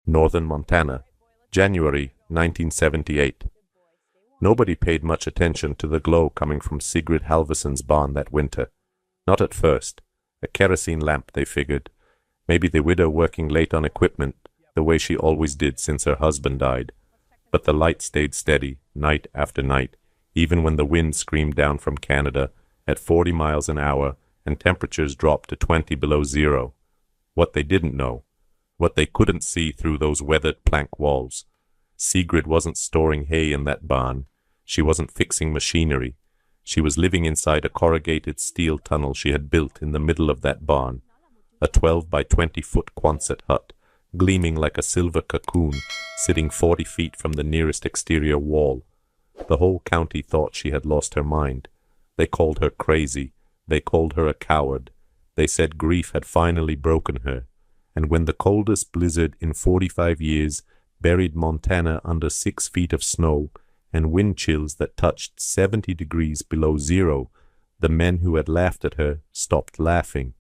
Northern Montana, January 1978. Nobody paid much attention to the glow coming from Sigrid Halverson's barn that winter. Not at first. A kerosene lamp, they figured. Maybe the widow working late on equipment, the way she always did since her husband died. But the light stayed steady, night after night, even when the wind screamed down from Canada at 40 miles an hour and temperatures dropped to 20 below zero. What they didn't know, what they couldn't see through those weathered plank walls. Sigrid wasn't storing hay in that barn. She wasn't fixing machinery. She was living inside a corrugated steel tunnel she had built in the middle of that barn, a 12 by 20-foot Quonset hut, gleaming like a silver cocoon, sitting 40 feet from the nearest exterior wall. The whole county thought she had lost her mind. They called her crazy. They called her a coward. They said grief had finally broken her. And when the coldest blizzard in 45 years buried Montana under 6 feet of snow and wind chills that touched 70 degrees below zero, the men who had laughed at her stopped laughing.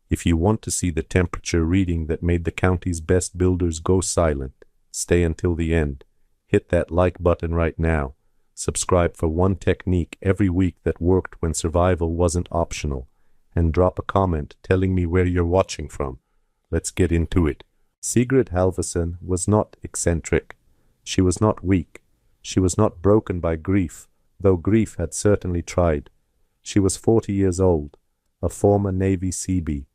If you want to see the temperature reading that made the county's best builders go silent, stay until the end. Hit that like button right now. Subscribe for one technique every week that worked when survival wasn't optional. And drop a comment telling me where you're watching from. Let's get into it. Sigrid Halverson was not eccentric. She was not weak. She was not broken by grief, though grief had certainly tried. She was 40 years old, a former Navy Seabee,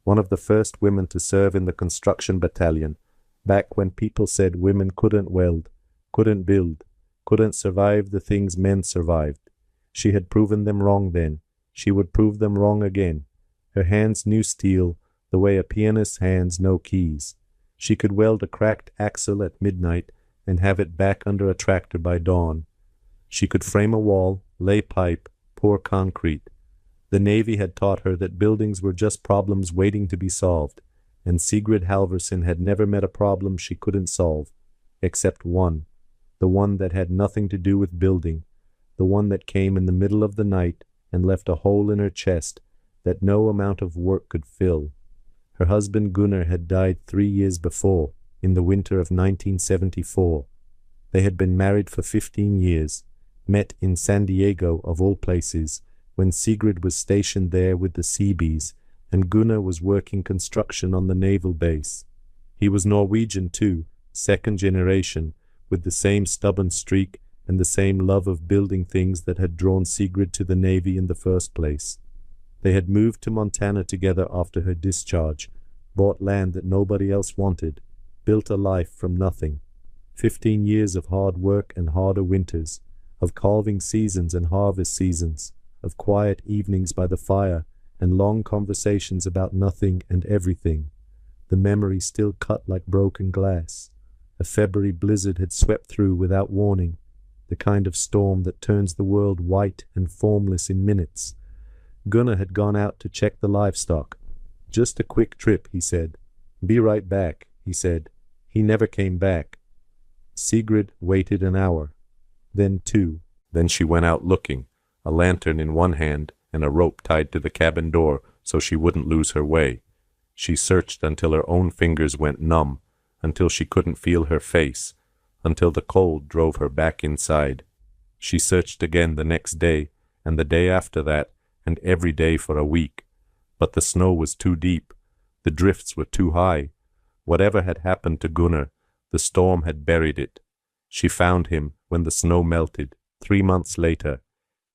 one of the first women to serve in the construction battalion, back when people said women couldn't weld, couldn't build, couldn't survive the things men survived. She had proven them wrong then. She would prove them wrong again. Her hands knew steel the way a pianist's hands know keys. She could weld a cracked axle at midnight and have it back under a tractor by dawn. She could frame a wall, lay pipe, pour concrete. The Navy had taught her that buildings were just problems waiting to be solved, and Sigrid Halverson had never met a problem she couldn't solve, except one, the one that had nothing to do with building, the one that came in the middle of the night and left a hole in her chest that no amount of work could fill. Her husband Gunnar had died 3 years before, in the winter of 1974. They had been married for 15 years, met in San Diego of all places, when Sigrid was stationed there with the Seabees, and Gunnar was working construction on the naval base. He was Norwegian too, second generation, with the same stubborn streak and the same love of building things that had drawn Sigrid to the Navy in the first place. They had moved to Montana together after her discharge, bought land that nobody else wanted, built a life from nothing. 15 years of hard work and harder winters, of calving seasons and harvest seasons, of quiet evenings by the fire and long conversations about nothing and everything. The memory still cut like broken glass. A February blizzard had swept through without warning, the kind of storm that turns the world white and formless in minutes. Gunnar had gone out to check the livestock. Just a quick trip, he said. Be right back, he said. He never came back. Sigrid waited an hour, then 2. Then she went out looking, a lantern in one hand and a rope tied to the cabin door so she wouldn't lose her way. She searched until her own fingers went numb, until she couldn't feel her face, until the cold drove her back inside. She searched again the next day, and the day after that, and every day for a week. But the snow was too deep. The drifts were too high. Whatever had happened to Gunnar, the storm had buried it. She found him when the snow melted, 3 months later.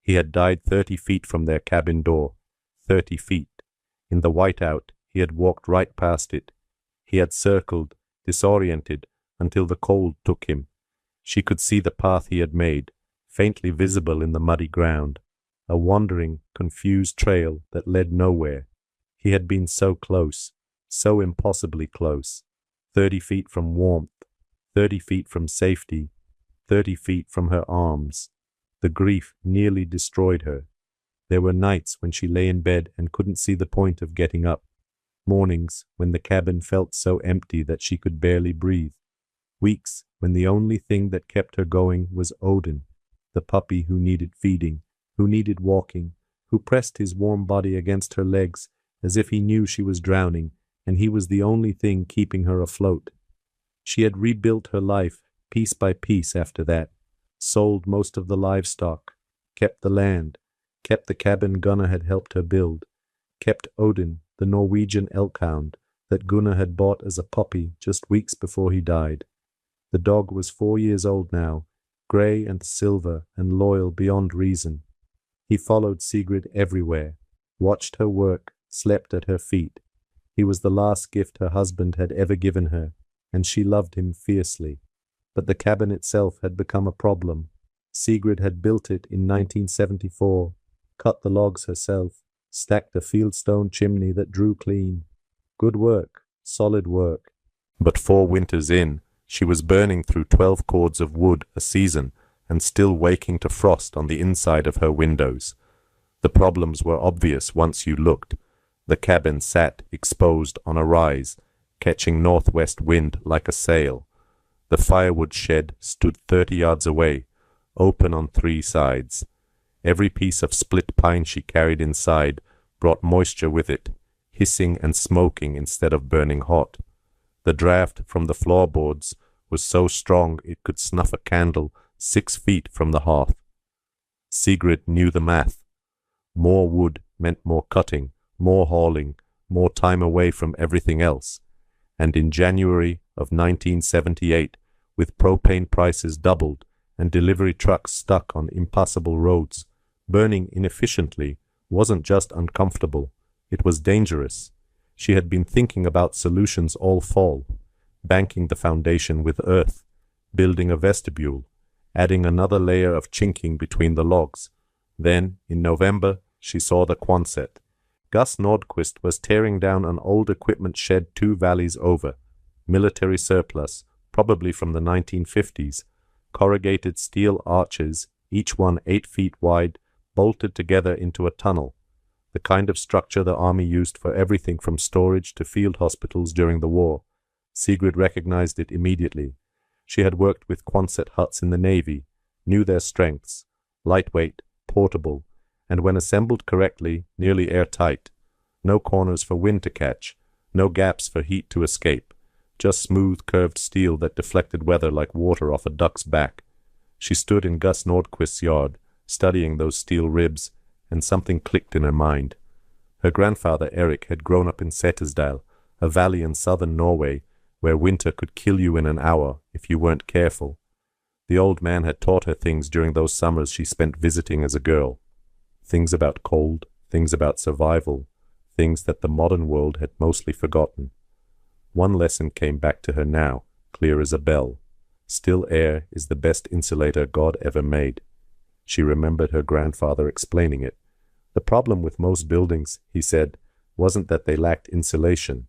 He had died 30 feet from their cabin door. 30 feet. In the whiteout, he had walked right past it. He had circled, disoriented, until the cold took him. She could see the path he had made, faintly visible in the muddy ground, a wandering, confused trail that led nowhere. He had been so close, so impossibly close, 30 feet from warmth, 30 feet from safety, 30 feet from her arms. The grief nearly destroyed her. There were nights when she lay in bed and couldn't see the point of getting up, mornings when the cabin felt so empty that she could barely breathe, weeks when the only thing that kept her going was Odin, the puppy who needed feeding, who needed walking, who pressed his warm body against her legs as if he knew she was drowning, and he was the only thing keeping her afloat. She had rebuilt her life piece by piece after that, sold most of the livestock, kept the land, kept the cabin Gunnar had helped her build, kept Odin, the Norwegian elk hound that Gunnar had bought as a puppy just weeks before he died. The dog was 4 years old now, grey and silver and loyal beyond reason. He followed Sigrid everywhere, watched her work, slept at her feet. He was the last gift her husband had ever given her, and she loved him fiercely. But the cabin itself had become a problem. Sigrid had built it in 1974, cut the logs herself, stacked a fieldstone chimney that drew clean. Good work, solid work. But 4 winters in, she was burning through 12 cords of wood a season and still waking to frost on the inside of her windows. The problems were obvious once you looked. The cabin sat exposed on a rise, catching northwest wind like a sail. The firewood shed stood 30 yards away, open on 3 sides. Every piece of split pine she carried inside brought moisture with it, hissing and smoking instead of burning hot. The draft from the floorboards was so strong it could snuff a candle 6 feet from the hearth. Sigrid knew the math. More wood meant more cutting, more hauling, more time away from everything else. And in January of 1978, with propane prices doubled and delivery trucks stuck on impassable roads, burning inefficiently wasn't just uncomfortable, it was dangerous. She had been thinking about solutions all fall, banking the foundation with earth, building a vestibule, adding another layer of chinking between the logs. Then, in November, she saw the Quonset. Gus Nordquist was tearing down an old equipment shed 2 valleys over, military surplus, probably from the 1950s, corrugated steel arches, each one 8 feet wide, bolted together into a tunnel, the kind of structure the army used for everything from storage to field hospitals during the war. Sigrid recognized it immediately. She had worked with Quonset huts in the Navy, knew their strengths: lightweight, portable, and when assembled correctly, nearly airtight. No corners for wind to catch, no gaps for heat to escape, just smooth, curved steel that deflected weather like water off a duck's back. She stood in Gus Nordquist's yard, studying those steel ribs, and something clicked in her mind. Her grandfather Eric had grown up in Setesdal, a valley in southern Norway, where winter could kill you in an hour if you weren't careful. The old man had taught her things during those summers she spent visiting as a girl. Things about cold, things about survival, things that the modern world had mostly forgotten. One lesson came back to her now, clear as a bell. Still air is the best insulator God ever made. She remembered her grandfather explaining it. The problem with most buildings, he said, wasn't that they lacked insulation.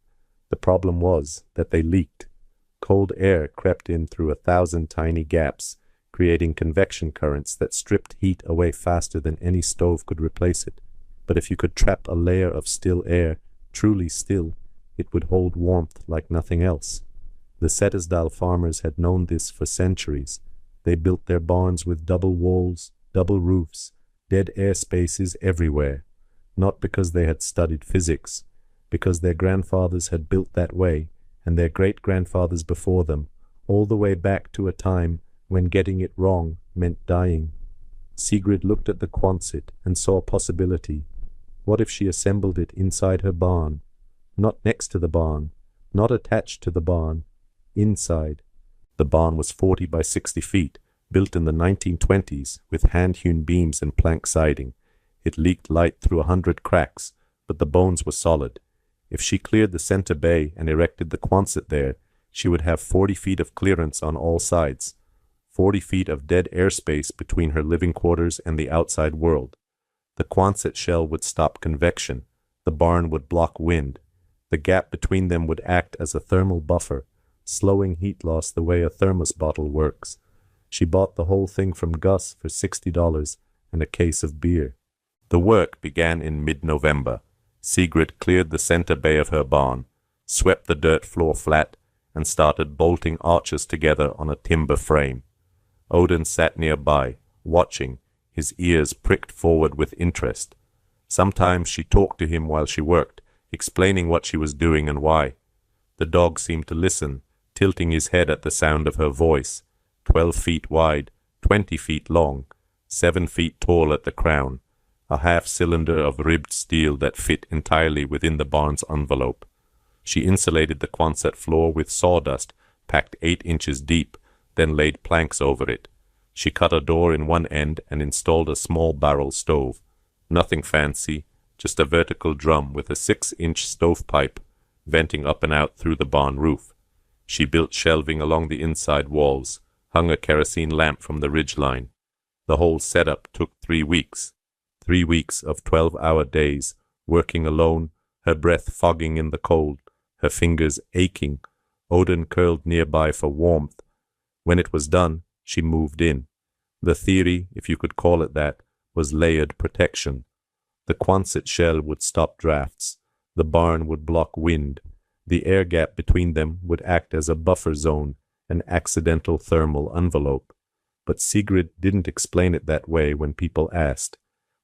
The problem was that they leaked. Cold air crept in through 1,000 tiny gaps, creating convection currents that stripped heat away faster than any stove could replace it. But if you could trap a layer of still air, truly still, it would hold warmth like nothing else. The Setesdal farmers had known this for centuries. They built their barns with double walls, double roofs, dead air spaces everywhere, not because they had studied physics, because their grandfathers had built that way, and their great-grandfathers before them, all the way back to a time when getting it wrong meant dying. Sigrid looked at the Quonset and saw a possibility. What if she assembled it inside her barn? Not next to the barn, not attached to the barn, inside. The barn was 40 by 60 feet, built in the 1920s with hand-hewn beams and plank siding. It leaked light through 100 cracks, but the bones were solid. If she cleared the center bay and erected the Quonset there, she would have 40 feet of clearance on all sides, 40 feet of dead airspace between her living quarters and the outside world. The Quonset shell would stop convection. The barn would block wind. The gap between them would act as a thermal buffer, slowing heat loss the way a thermos bottle works. She bought the whole thing from Gus for $60 and a case of beer. The work began in mid-November. Sigrid cleared the center bay of her barn, swept the dirt floor flat, and started bolting arches together on a timber frame. Odin sat nearby, watching, his ears pricked forward with interest. Sometimes she talked to him while she worked, explaining what she was doing and why. The dog seemed to listen, tilting his head at the sound of her voice, 12 feet wide, 20 feet long, 7 feet tall at the crown, a half-cylinder of ribbed steel that fit entirely within the barn's envelope. She insulated the Quonset floor with sawdust packed 8 inches deep, then laid planks over it. She cut a door in one end and installed a small barrel stove. Nothing fancy, just a vertical drum with a 6-inch stovepipe venting up and out through the barn roof. She built shelving along the inside walls, hung a kerosene lamp from the ridgeline. The whole setup took 3 weeks. 3 weeks of 12-hour days, working alone, her breath fogging in the cold, her fingers aching. Odin curled nearby for warmth. When it was done, she moved in. The theory, if you could call it that, was layered protection. The Quonset shell would stop drafts. The barn would block wind. The air gap between them would act as a buffer zone, an accidental thermal envelope. But Sigrid didn't explain it that way when people asked.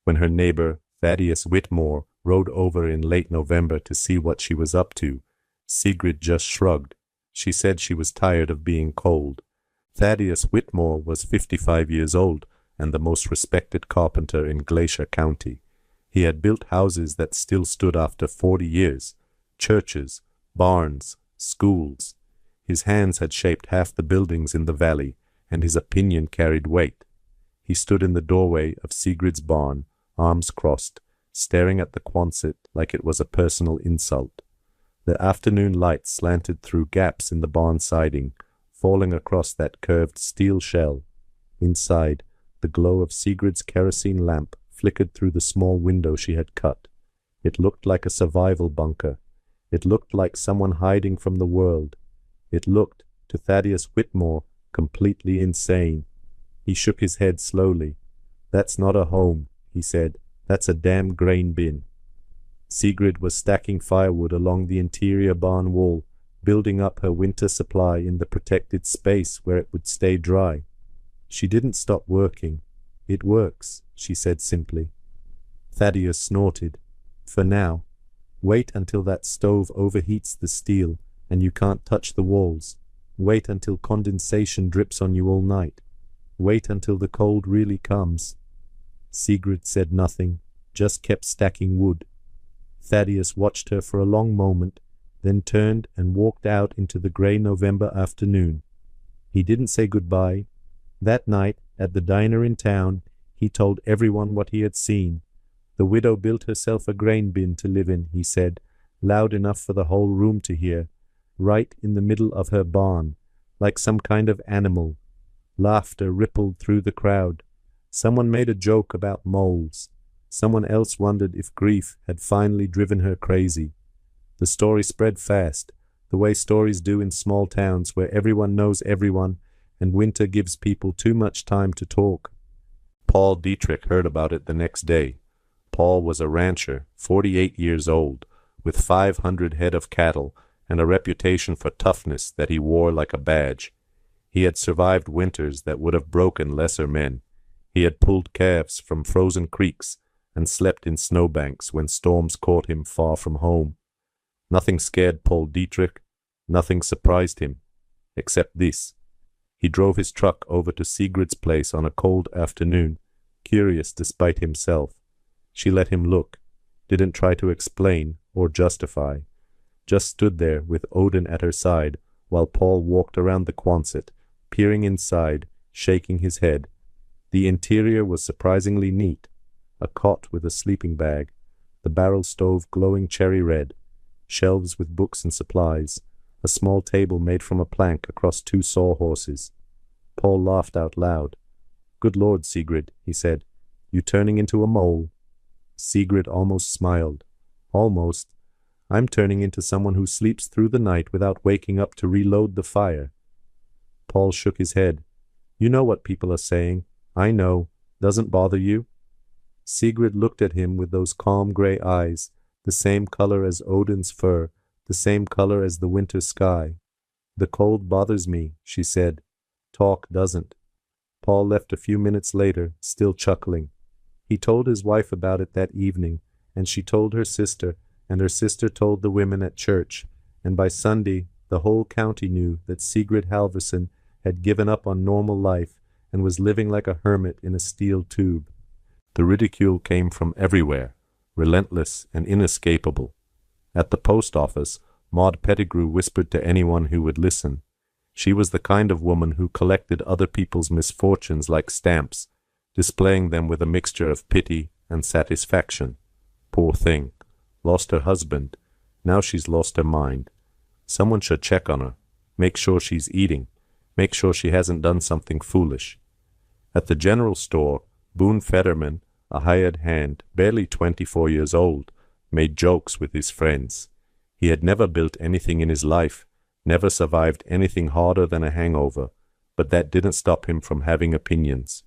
When her neighbor, Thaddeus Whitmore, rode over in late November to see what she was up to, Sigrid just shrugged. She said she was tired of being cold. Thaddeus Whitmore was 55 years old and the most respected carpenter in Glacier County. He had built houses that still stood after 40 years, churches, barns, schools. His hands had shaped half the buildings in the valley, and his opinion carried weight. He stood in the doorway of Sigrid's barn, arms crossed, staring at the Quonset like it was a personal insult. The afternoon light slanted through gaps in the barn siding, falling across that curved steel shell. Inside, the glow of Sigrid's kerosene lamp flickered through the small window she had cut. It looked like a survival bunker. It looked like someone hiding from the world. It looked, to Thaddeus Whitmore, completely insane. He shook his head slowly. "That's not a home," he said. "That's a damn grain bin." Sigrid was stacking firewood along the interior barn wall, building up her winter supply in the protected space where it would stay dry. She didn't stop working. "It works," she said simply. Thaddeus snorted. "For now. Wait until that stove overheats the steel and you can't touch the walls. Wait until condensation drips on you all night. Wait until the cold really comes." Sigrid said nothing, just kept stacking wood. Thaddeus watched her for a long moment, then turned and walked out into the grey November afternoon. He didn't say goodbye. That night, at the diner in town, he told everyone what he had seen. The widow built herself a grain bin to live in, he said, loud enough for the whole room to hear, right in the middle of her barn, like some kind of animal. Laughter rippled through the crowd. Someone made a joke about moles. Someone else wondered if grief had finally driven her crazy. The story spread fast, the way stories do in small towns where everyone knows everyone and winter gives people too much time to talk. Paul Dietrich heard about it the next day. Paul was a rancher, 48 years old, with 500 head of cattle and a reputation for toughness that he wore like a badge. He had survived winters that would have broken lesser men. He had pulled calves from frozen creeks and slept in snowbanks when storms caught him far from home. Nothing scared Paul Dietrich, nothing surprised him, except this. He drove his truck over to Sigrid's place on a cold afternoon, curious despite himself. She let him look, didn't try to explain or justify, just stood there with Odin at her side while Paul walked around the Quonset, peering inside, shaking his head. The interior was surprisingly neat. A cot with a sleeping bag, the barrel stove glowing cherry red, shelves with books and supplies, a small table made from a plank across 2 sawhorses. Paul laughed out loud. "Good Lord, Sigrid," he said, "you turning into a mole?" Sigrid almost smiled. "Almost. I'm turning into someone who sleeps through the night without waking up to reload the fire." Paul shook his head. "You know what people are saying. I know. Doesn't bother you?" Sigrid looked at him with those calm grey eyes, the same color as Odin's fur, the same color as the winter sky. "The cold bothers me," she said. "Talk doesn't." Paul left a few minutes later, still chuckling. He told his wife about it that evening, and she told her sister, and her sister told the women at church, and by Sunday The whole county knew that Sigrid Halvorsen had given up on normal life and was living like a hermit in a steel tube. The ridicule came from everywhere, relentless and inescapable. At the post office, Maud Pettigrew whispered to anyone who would listen. She was the kind of woman who collected other people's misfortunes like stamps, displaying them with a mixture of pity and satisfaction. Poor thing. Lost her husband. Now she's lost her mind. Someone should check on her. Make sure she's eating. Make sure she hasn't done something foolish. At the general store, Boone Fetterman, a hired hand, barely 24 years old, made jokes with his friends. He had never built anything in his life, never survived anything harder than a hangover, but that didn't stop him from having opinions.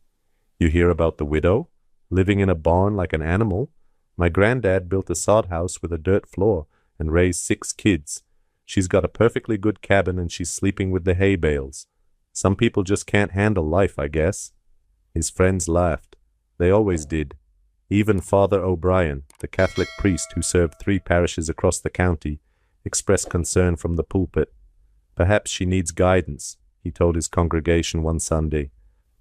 You hear about the widow? Living in a barn like an animal? My granddad built a sod house with a dirt floor and raised 6 kids. She's got a perfectly good cabin and she's sleeping with the hay bales. Some people just can't handle life, I guess. His friends laughed. They always did. Even Father O'Brien, the Catholic priest who served 3 parishes across the county, expressed concern from the pulpit. Perhaps she needs guidance, he told his congregation one Sunday.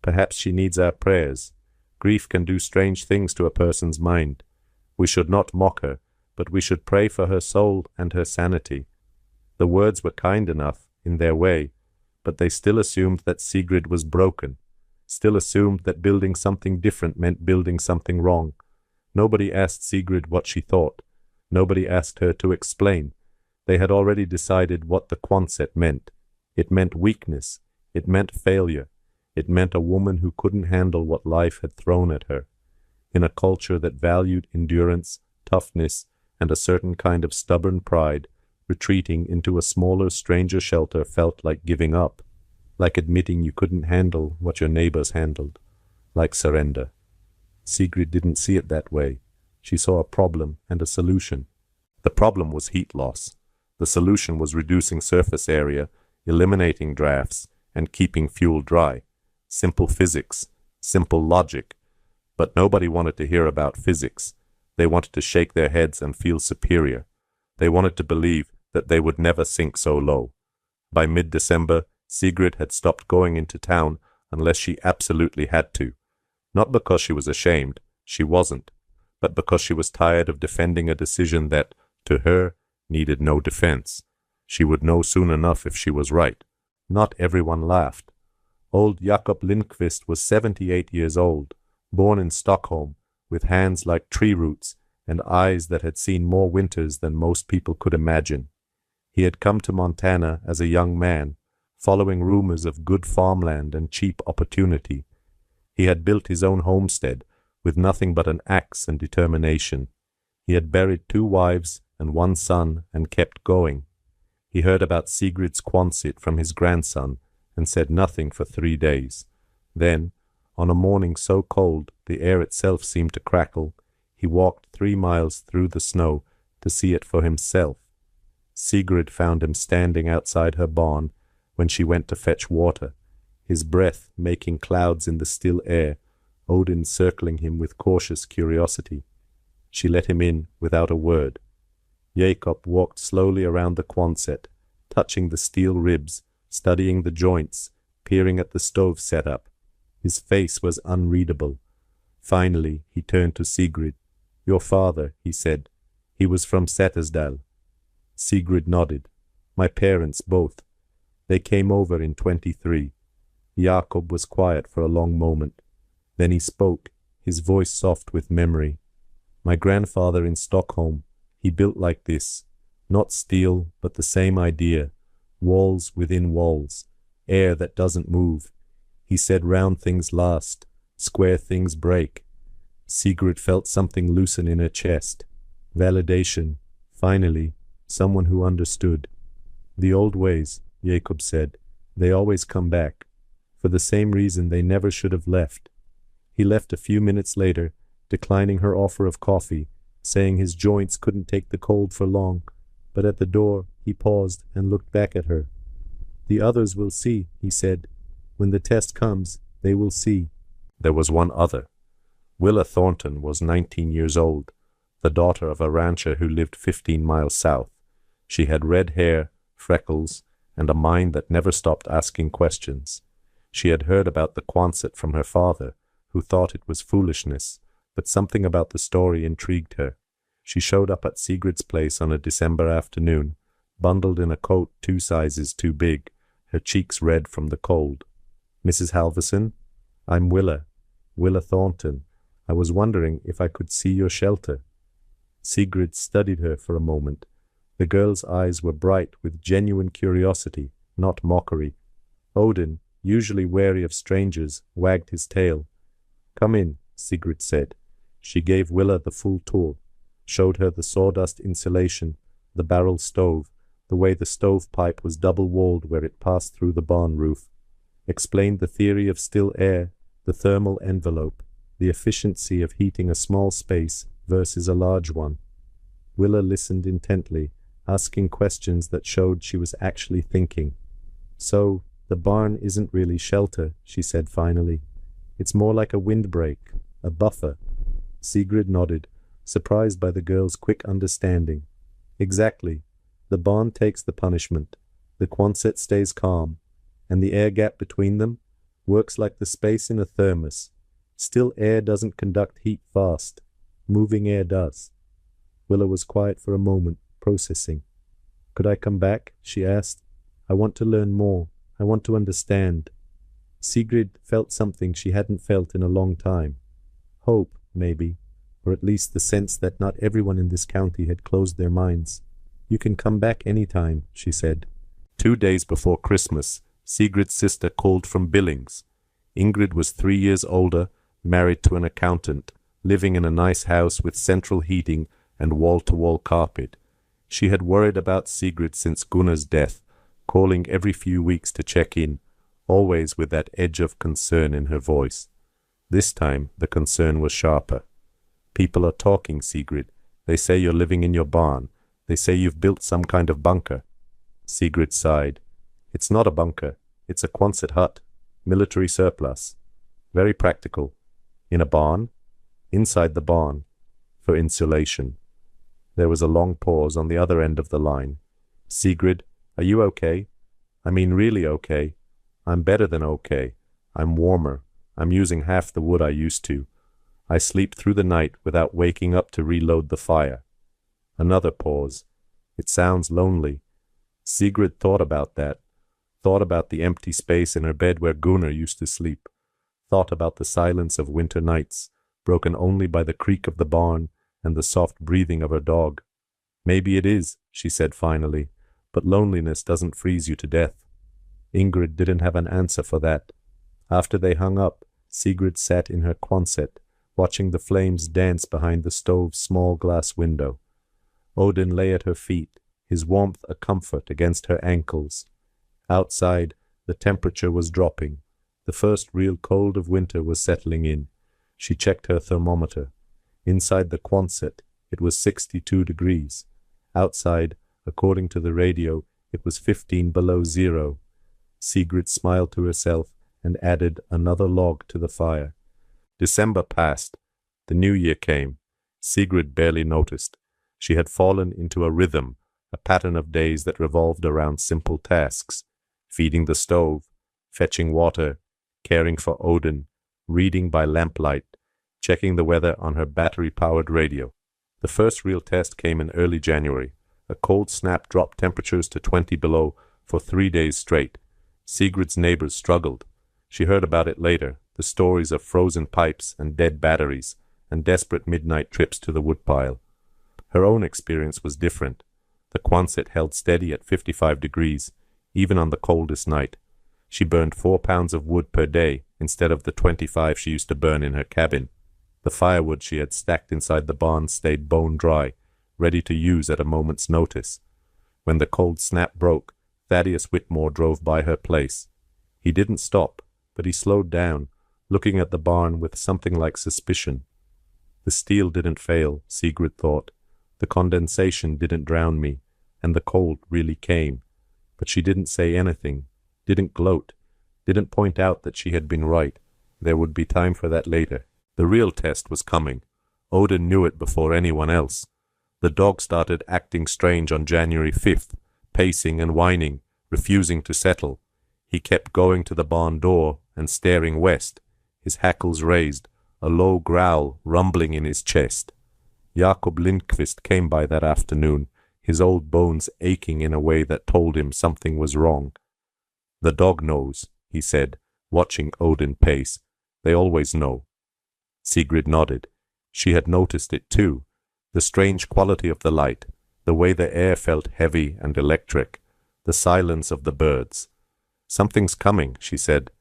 Perhaps she needs our prayers. Grief can do strange things to a person's mind. We should not mock her, but we should pray for her soul and her sanity. The words were kind enough, in their way, but they still assumed that Sigrid was broken, still assumed that building something different meant building something wrong. Nobody asked Sigrid what she thought. Nobody asked her to explain. They had already decided what the Quonset meant. It meant weakness. It meant failure. It meant a woman who couldn't handle what life had thrown at her. In a culture that valued endurance, toughness, and a certain kind of stubborn pride, retreating into a smaller, stranger shelter felt like giving up, like admitting you couldn't handle what your neighbors handled, like surrender. Sigrid didn't see it that way. She saw a problem and a solution. The problem was heat loss. The solution was reducing surface area, eliminating drafts, and keeping fuel dry. Simple physics, simple logic. But nobody wanted to hear about physics. They wanted to shake their heads and feel superior. They wanted to believe that they would never sink so low. By mid-December, Sigrid had stopped going into town unless she absolutely had to. Not because she was ashamed, she wasn't, but because she was tired of defending a decision that, to her, needed no defense. She would know soon enough if she was right. Not everyone laughed. Old Jakob Lindqvist was 78 years old, born in Stockholm, with hands like tree roots and eyes that had seen more winters than most people could imagine. He had come to Montana as a young man, following rumors of good farmland and cheap opportunity. He had built his own homestead with nothing but an axe and determination. He had buried 2 wives and 1 son and kept going. He heard about Sigrid's Quonset from his grandson and said nothing for 3 days. Then, on a morning so cold the air itself seemed to crackle, he walked 3 miles through the snow to see it for himself. Sigrid found him standing outside her barn when she went to fetch water, his breath making clouds in the still air, Odin circling him with cautious curiosity. She let him in without a word. Jakob walked slowly around the Quonset, touching the steel ribs, studying the joints, peering at the stove setup. His face was unreadable. Finally, he turned to Sigrid. "Your father," he said. "He was from Sättersdal." Sigrid nodded. "My parents, both. They came over in 23. Jakob was quiet for a long moment. Then he spoke, his voice soft with memory. "My grandfather in Stockholm, he built like this. Not steel, but the same idea. Walls within walls. Air that doesn't move. He said round things last, square things break." Sigrid felt something loosen in her chest. Validation. Finally, someone who understood. "The old ways," Jakob said, "they always come back. For the same reason they never should have left." He left a few minutes later, declining her offer of coffee, saying his joints couldn't take the cold for long, but at the door he paused and looked back at her. "The others will see," he said. "When the test comes, they will see." There was one other. Willa Thornton was 19 years old, the daughter of a rancher who lived 15 miles south. She had red hair, freckles, and a mind that never stopped asking questions. She had heard about the Quonset from her father, who thought it was foolishness, but something about the story intrigued her. She showed up at Sigrid's place on a December afternoon, bundled in a coat 2 sizes too big, her cheeks red from the cold. "Mrs. Halverson, I'm Willa Thornton. I was wondering if I could see your shelter." Sigrid studied her for a moment. The girl's eyes were bright with genuine curiosity, not mockery. Odin, usually wary of strangers, wagged his tail. "Come in," Sigrid said. She gave Willa the full tour, showed her the sawdust insulation, the barrel stove, the way the stovepipe was double-walled where it passed through the barn roof, explained the theory of still air, the thermal envelope, the efficiency of heating a small space versus a large one. Willa listened intently, asking questions that showed she was actually thinking. "So, the barn isn't really shelter," she said finally. "It's more like a windbreak, a buffer." Sigrid nodded, surprised by the girl's quick understanding. "Exactly. The barn takes the punishment, the Quonset stays calm, and the air gap between them works like the space in a thermos. Still air doesn't conduct heat fast. Moving air does." Willa was quiet for a moment, processing. "Could I come back?" she asked. "I want to learn more. I want to understand." Sigrid felt something she hadn't felt in a long time. Hope, maybe, or at least the sense that not everyone in this county had closed their minds. "You can come back any time," she said. 2 days before Christmas, Sigrid's sister called from Billings. Ingrid was 3 years older, married to an accountant, living in a nice house with central heating and wall-to-wall carpet. She had worried about Sigrid since Gunnar's death, calling every few weeks to check in, always with that edge of concern in her voice. This time the concern was sharper. "People are talking, Sigrid. They say you're living in your barn. They say you've built some kind of bunker." Sigrid sighed. "It's not a bunker. It's a Quonset hut. Military surplus. Very practical. In a barn? Inside the barn. For insulation." There was a long pause on the other end of the line. "Sigrid, are you okay? I mean really okay? I'm better than okay. I'm warmer. I'm using half the wood I used to. I sleep through the night without waking up to reload the fire." Another pause. "It sounds lonely." Sigrid thought about that. Thought about the empty space in her bed where Gunnar used to sleep. Thought about the silence of winter nights, broken only by the creak of the barn and the soft breathing of her dog. "Maybe it is," she said finally, "but loneliness doesn't freeze you to death." Ingrid didn't have an answer for that. After they hung up, Sigrid sat in her Quonset, watching the flames dance behind the stove's small glass window. Odin lay at her feet, his warmth a comfort against her ankles. Outside, the temperature was dropping. The first real cold of winter was settling in. She checked her thermometer. Inside the Quonset, it was 62 degrees. Outside, according to the radio, it was 15 below zero. Sigrid smiled to herself and added another log to the fire. December passed. The new year came. Sigrid barely noticed. She had fallen into a rhythm, a pattern of days that revolved around simple tasks: feeding the stove, fetching water, caring for Odin, reading by lamplight, checking the weather on her battery-powered radio. The first real test came in early January. A cold snap dropped temperatures to 20 below for 3 days straight. Sigrid's neighbors struggled. She heard about it later, the stories of frozen pipes and dead batteries, and desperate midnight trips to the woodpile. Her own experience was different. The Quonset held steady at 55 degrees, even on the coldest night. She burned 4 pounds of wood per day instead of the 25 she used to burn in her cabin. The firewood she had stacked inside the barn stayed bone dry, ready to use at a moment's notice. When the cold snap broke, Thaddeus Whitmore drove by her place. He didn't stop, but he slowed down, looking at the barn with something like suspicion. The steel didn't fail, Sigrid thought. The condensation didn't drown me, and the cold really came. But she didn't say anything, didn't gloat, didn't point out that she had been right. There would be time for that later. The real test was coming. Odin knew it before anyone else. The dog started acting strange on January 5th, pacing and whining, refusing to settle. He kept going to the barn door and staring west, his hackles raised, a low growl rumbling in his chest. Jakob Lindqvist came by that afternoon, his old bones aching in a way that told him something was wrong. "The dog knows," he said, watching Odin pace. "They always know." Sigrid nodded. She had noticed it too, the strange quality of the light, the way the air felt heavy and electric, the silence of the birds. "Something's coming," she said.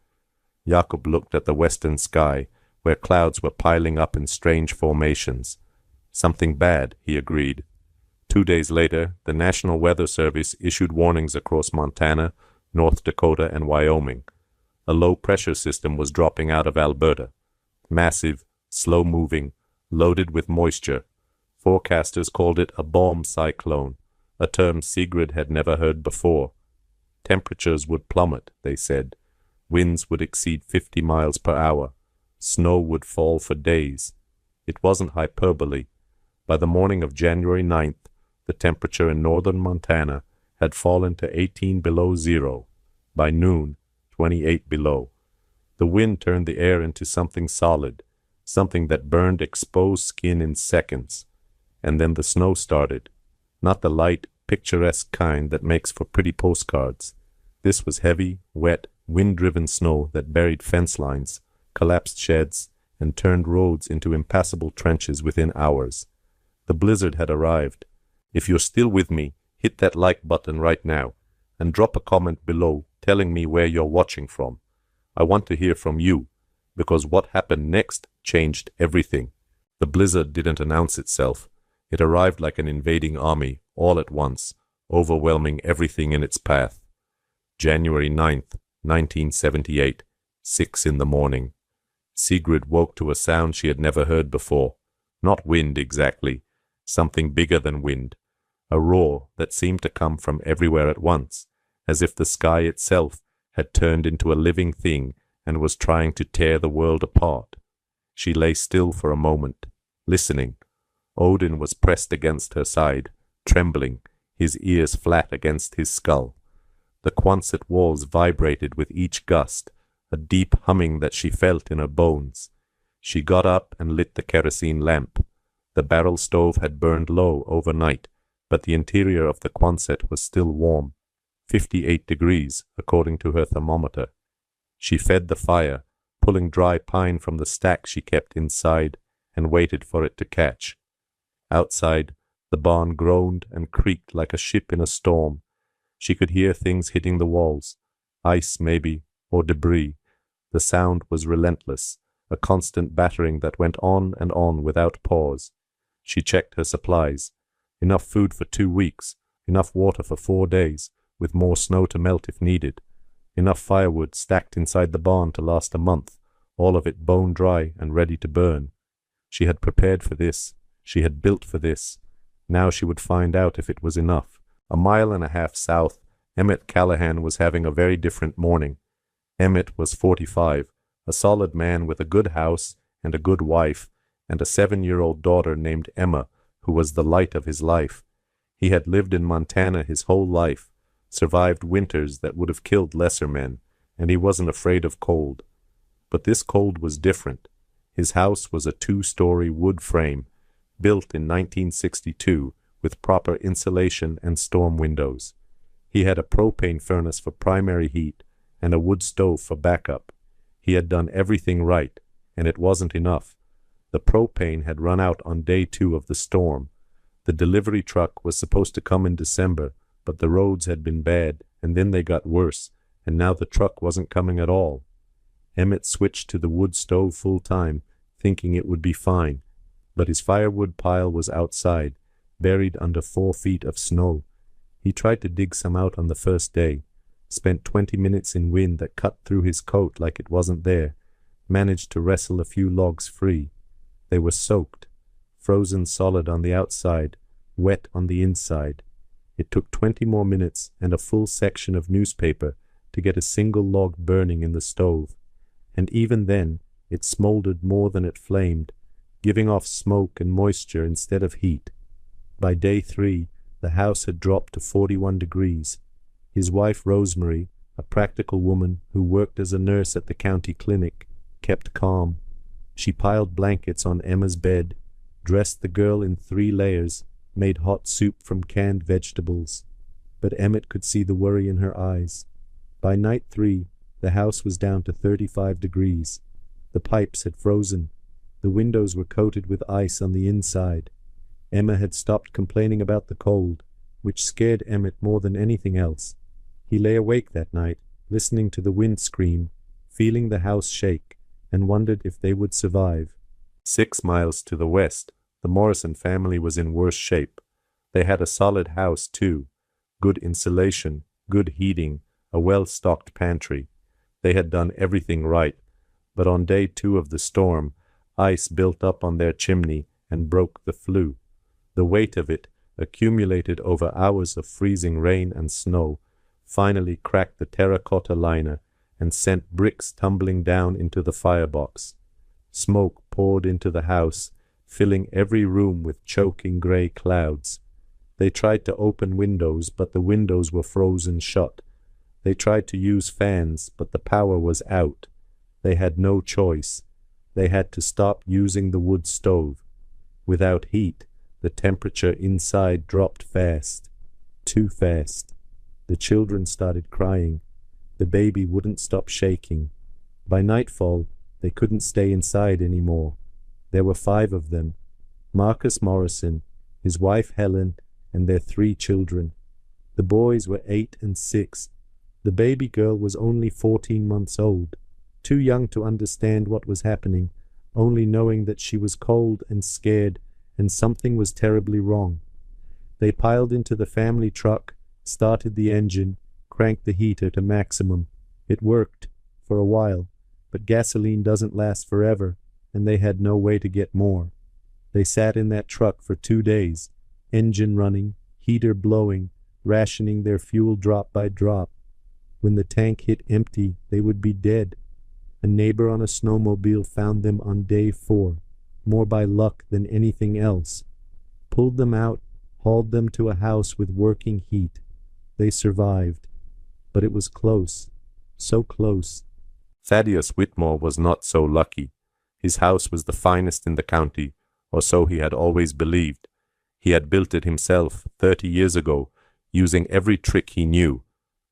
Jakob looked at the western sky, where clouds were piling up in strange formations. "Something bad," he agreed. 2 days later, the National Weather Service issued warnings across Montana, North Dakota, and Wyoming. A low-pressure system was dropping out of Alberta. Massive, slow-moving, loaded with moisture. Forecasters called it a bomb cyclone, a term Sigrid had never heard before. Temperatures would plummet, they said. Winds would exceed 50 miles per hour. Snow would fall for days. It wasn't hyperbole. By the morning of January 9th, the temperature in northern Montana had fallen to 18 below zero. By noon, 28 below. The wind turned the air into something solid, something that burned exposed skin in seconds. And then the snow started. Not the light, picturesque kind that makes for pretty postcards. This was heavy, wet, wind-driven snow that buried fence lines, collapsed sheds, and turned roads into impassable trenches within hours. The blizzard had arrived. If you're still with me, hit that like button right now, and drop a comment below telling me where you're watching from. I want to hear from you, because what happened next changed everything. The blizzard didn't announce itself. It arrived like an invading army, all at once, overwhelming everything in its path. January 9th, 1978, 6 in the morning. Sigrid woke to a sound she had never heard before. Not wind exactly, something bigger than wind. A roar that seemed to come from everywhere at once, as if the sky itself had turned into a living thing and was trying to tear the world apart. She lay still for a moment, listening. Odin was pressed against her side, trembling, his ears flat against his skull. The Quonset walls vibrated with each gust, a deep humming that she felt in her bones. She got up and lit the kerosene lamp. The barrel stove had burned low overnight, but the interior of the Quonset was still warm, 58 degrees, according to her thermometer. She fed the fire, pulling dry pine from the stack she kept inside, and waited for it to catch. Outside, the barn groaned and creaked like a ship in a storm. She could hear things hitting the walls, ice maybe, or debris. The sound was relentless, a constant battering that went on and on without pause. She checked her supplies. Enough food for 2 weeks, enough water for 4 days, with more snow to melt if needed. Enough firewood stacked inside the barn to last a month, all of it bone dry and ready to burn. She had prepared for this. She had built for this. Now she would find out if it was enough. A mile and a half south, Emmett Callahan was having a very different morning. Emmett was 45, a solid man with a good house and a good wife, and a 7-year-old daughter named Emma, who was the light of his life. He had lived in Montana his whole life, survived winters that would have killed lesser men, and he wasn't afraid of cold. But this cold was different. His house was a 2-story wood frame, built in 1962 with proper insulation and storm windows. He had a propane furnace for primary heat and a wood stove for backup. He had done everything right, and it wasn't enough. The propane had run out on day 2 of the storm. The delivery truck was supposed to come in December, but the roads had been bad, and then they got worse, and now the truck wasn't coming at all. Emmett switched to the wood stove full time, thinking it would be fine, but his firewood pile was outside, buried under 4 feet of snow. He tried to dig some out on the first day, spent 20 minutes in wind that cut through his coat like it wasn't there, managed to wrestle a few logs free. They were soaked, frozen solid on the outside, wet on the inside. It took 20 more minutes and a full section of newspaper to get a single log burning in the stove, and even then it smoldered more than it flamed, giving off smoke and moisture instead of heat. By day 3, the house had dropped to 41 degrees. His wife Rosemary, a practical woman who worked as a nurse at the county clinic, kept calm. She piled blankets on Emma's bed, dressed the girl in 3 layers, made hot soup from canned vegetables. But Emmett could see the worry in her eyes. By night 3, the house was down to 35 degrees. The pipes had frozen. The windows were coated with ice on the inside. Emma had stopped complaining about the cold, which scared Emmett more than anything else. He lay awake that night, listening to the wind scream, feeling the house shake, and wondered if they would survive. 6 miles to the west, the Morrison family was in worse shape. They had a solid house, too, good insulation, good heating, a well-stocked pantry. They had done everything right, but on day 2 of the storm, ice built up on their chimney and broke the flue. The weight of it, accumulated over hours of freezing rain and snow, finally cracked the terracotta liner and sent bricks tumbling down into the firebox. Smoke poured into the house, filling every room with choking gray clouds. They tried to open windows, but the windows were frozen shut. They tried to use fans, but the power was out. They had no choice. They had to stop using the wood stove. Without heat, the temperature inside dropped fast. Too fast. The children started crying. The baby wouldn't stop shaking. By nightfall, they couldn't stay inside anymore. There were 5 of them. Marcus Morrison, his wife Helen, and their 3 children. The boys were 8 and 6. The baby girl was only 14 months old, too young to understand what was happening, only knowing that she was cold and scared and something was terribly wrong. They piled into the family truck, started the engine, cranked the heater to maximum. It worked, for a while, but gasoline doesn't last forever, and they had no way to get more. They sat in that truck for 2 days, engine running, heater blowing, rationing their fuel drop by drop. When the tank hit empty, they would be dead. A neighbor on a snowmobile found them on day 4, more by luck than anything else. Pulled them out, hauled them to a house with working heat. They survived. But it was close, so close. Thaddeus Whitmore was not so lucky. His house was the finest in the county, or so he had always believed. He had built it himself 30 years ago, using every trick he knew.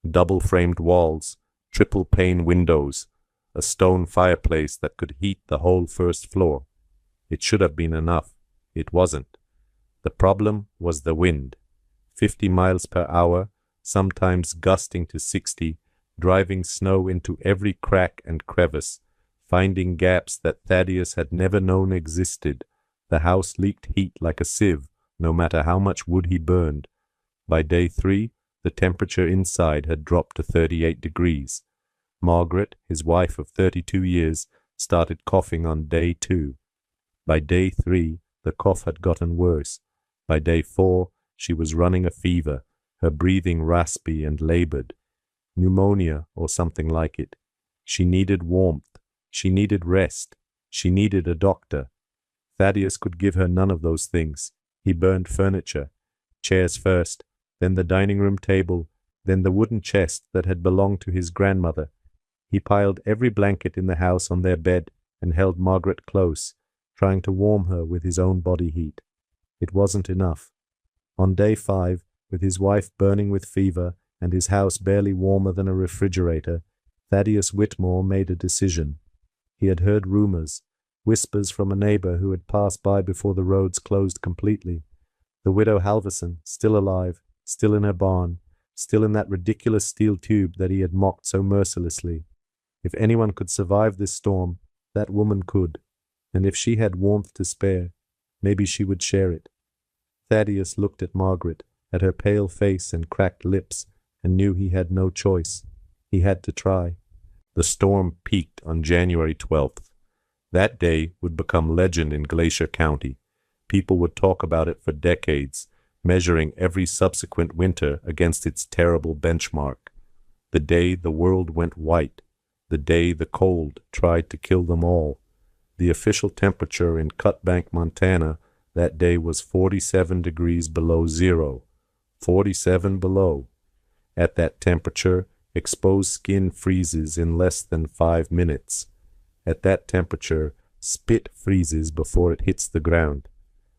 Double-framed walls, triple-pane windows, a stone fireplace that could heat the whole first floor. It should have been enough. It wasn't. The problem was the wind. 50 miles per hour, sometimes gusting to 60, driving snow into every crack and crevice, finding gaps that Thaddeus had never known existed. The house leaked heat like a sieve, no matter how much wood he burned. By day 3, the temperature inside had dropped to 38 degrees. Margaret, his wife of 32 years, started coughing on day 2. By day 3, the cough had gotten worse. By day 4, she was running a fever, her breathing raspy and labored. Pneumonia or something like it. She needed warmth. She needed rest. She needed a doctor. Thaddeus could give her none of those things. He burned furniture. Chairs first, then the dining room table, then the wooden chest that had belonged to his grandmother. He piled every blanket in the house on their bed and held Margaret close, trying to warm her with his own body heat. It wasn't enough. On day 5, with his wife burning with fever and his house barely warmer than a refrigerator, Thaddeus Whitmore made a decision. He had heard rumors, whispers from a neighbor who had passed by before the roads closed completely. The widow Halverson, still alive, still in her barn, still in that ridiculous steel tube that he had mocked so mercilessly. If anyone could survive this storm, that woman could, and if she had warmth to spare, maybe she would share it. Thaddeus looked at Margaret, at her pale face and cracked lips, and knew he had no choice. He had to try. The storm peaked on January 12th. That day would become legend in Glacier County. People would talk about it for decades, measuring every subsequent winter against its terrible benchmark. The day the world went white. The day the cold tried to kill them all. The official temperature in Cutbank, Montana, that day was 47 degrees below zero. 47 below. At that temperature, exposed skin freezes in less than 5 minutes. At that temperature, spit freezes before it hits the ground.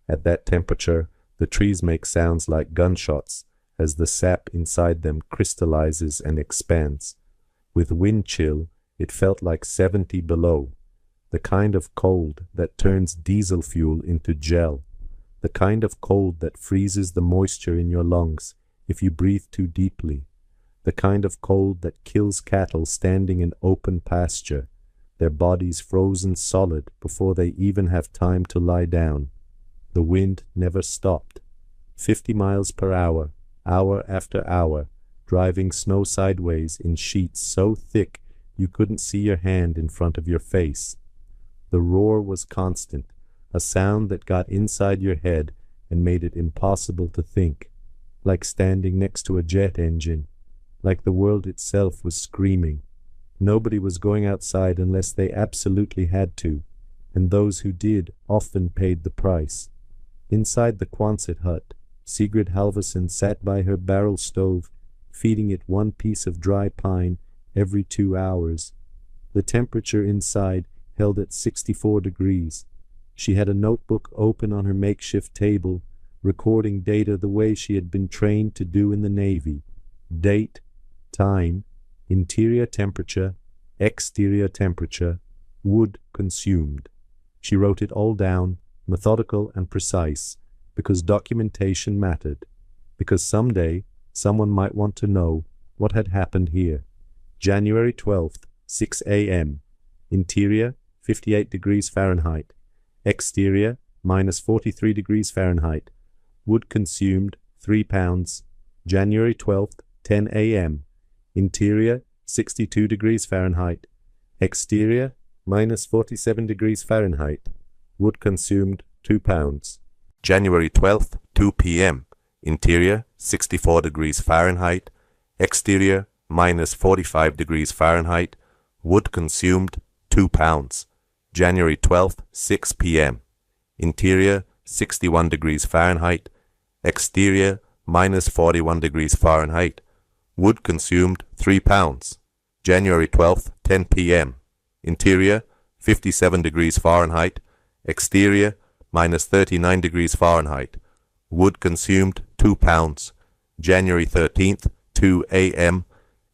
At that temperature, the trees make sounds like gunshots as the sap inside them crystallizes and expands. With wind chill, it felt like 70 below, the kind of cold that turns diesel fuel into gel, the kind of cold that freezes the moisture in your lungs if you breathe too deeply, the kind of cold that kills cattle standing in open pasture, their bodies frozen solid before they even have time to lie down. The wind never stopped. 50 miles per hour, hour after hour, driving snow sideways in sheets so thick you couldn't see your hand in front of your face. The roar was constant, a sound that got inside your head and made it impossible to think, like standing next to a jet engine, like the world itself was screaming. Nobody was going outside unless they absolutely had to, and those who did often paid the price. Inside the Quonset hut, Sigrid Halvorsen sat by her barrel stove, feeding it one piece of dry pine every 2 hours. The temperature inside held at 64 degrees. She had a notebook open on her makeshift table, recording data the way she had been trained to do in the Navy. Date, time, interior temperature, exterior temperature, wood consumed. She wrote it all down, methodical and precise, because documentation mattered, because someday someone might want to know what had happened here. January 12th, 6 a.m. Interior, 58 degrees Fahrenheit. Exterior, minus 43 degrees Fahrenheit. Wood consumed, 3 pounds. January 12th, 10 a.m. Interior, 62 degrees Fahrenheit. Exterior, minus 47 degrees Fahrenheit. Wood consumed, 2 pounds. January 12th, 2 p.m. Interior, 64 degrees Fahrenheit. Exterior, minus 45 degrees Fahrenheit. Wood consumed, 2 pounds. January 12th, 6 p.m. Interior, 61 degrees Fahrenheit. Exterior, minus 41 degrees Fahrenheit. Wood consumed, 3 pounds. January 12th, 10 p.m. Interior, 57 degrees Fahrenheit. Exterior, minus 39 degrees Fahrenheit. Wood consumed, 2 pounds. January 13th, 2 a.m.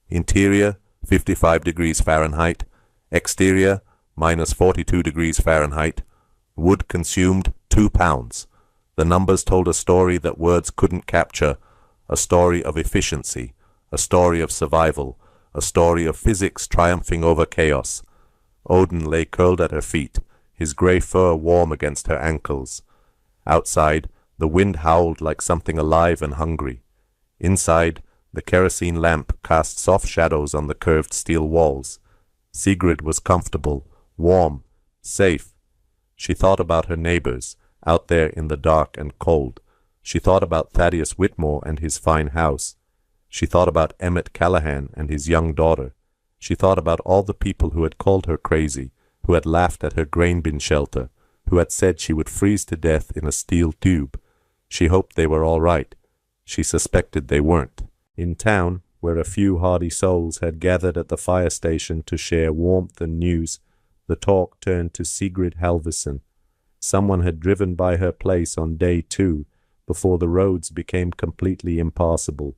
Interior, 55 degrees Fahrenheit. Exterior, minus 42 degrees Fahrenheit. Wood consumed, 2 pounds. The numbers told a story that words couldn't capture, a story of efficiency, a story of survival, a story of physics triumphing over chaos. Odin lay curled at her feet, his grey fur warm against her ankles. Outside, the wind howled like something alive and hungry. Inside, the kerosene lamp cast soft shadows on the curved steel walls. Sigrid was comfortable, warm, safe. She thought about her neighbors, out there in the dark and cold. She thought about Thaddeus Whitmore and his fine house. She thought about Emmett Callahan and his young daughter. She thought about all the people who had called her crazy, who had laughed at her grain bin shelter, who had said she would freeze to death in a steel tube. She hoped they were all right. She suspected they weren't. In town, where a few hardy souls had gathered at the fire station to share warmth and news, the talk turned to Sigrid Halvorsen. Someone had driven by her place on day 2, before the roads became completely impassable.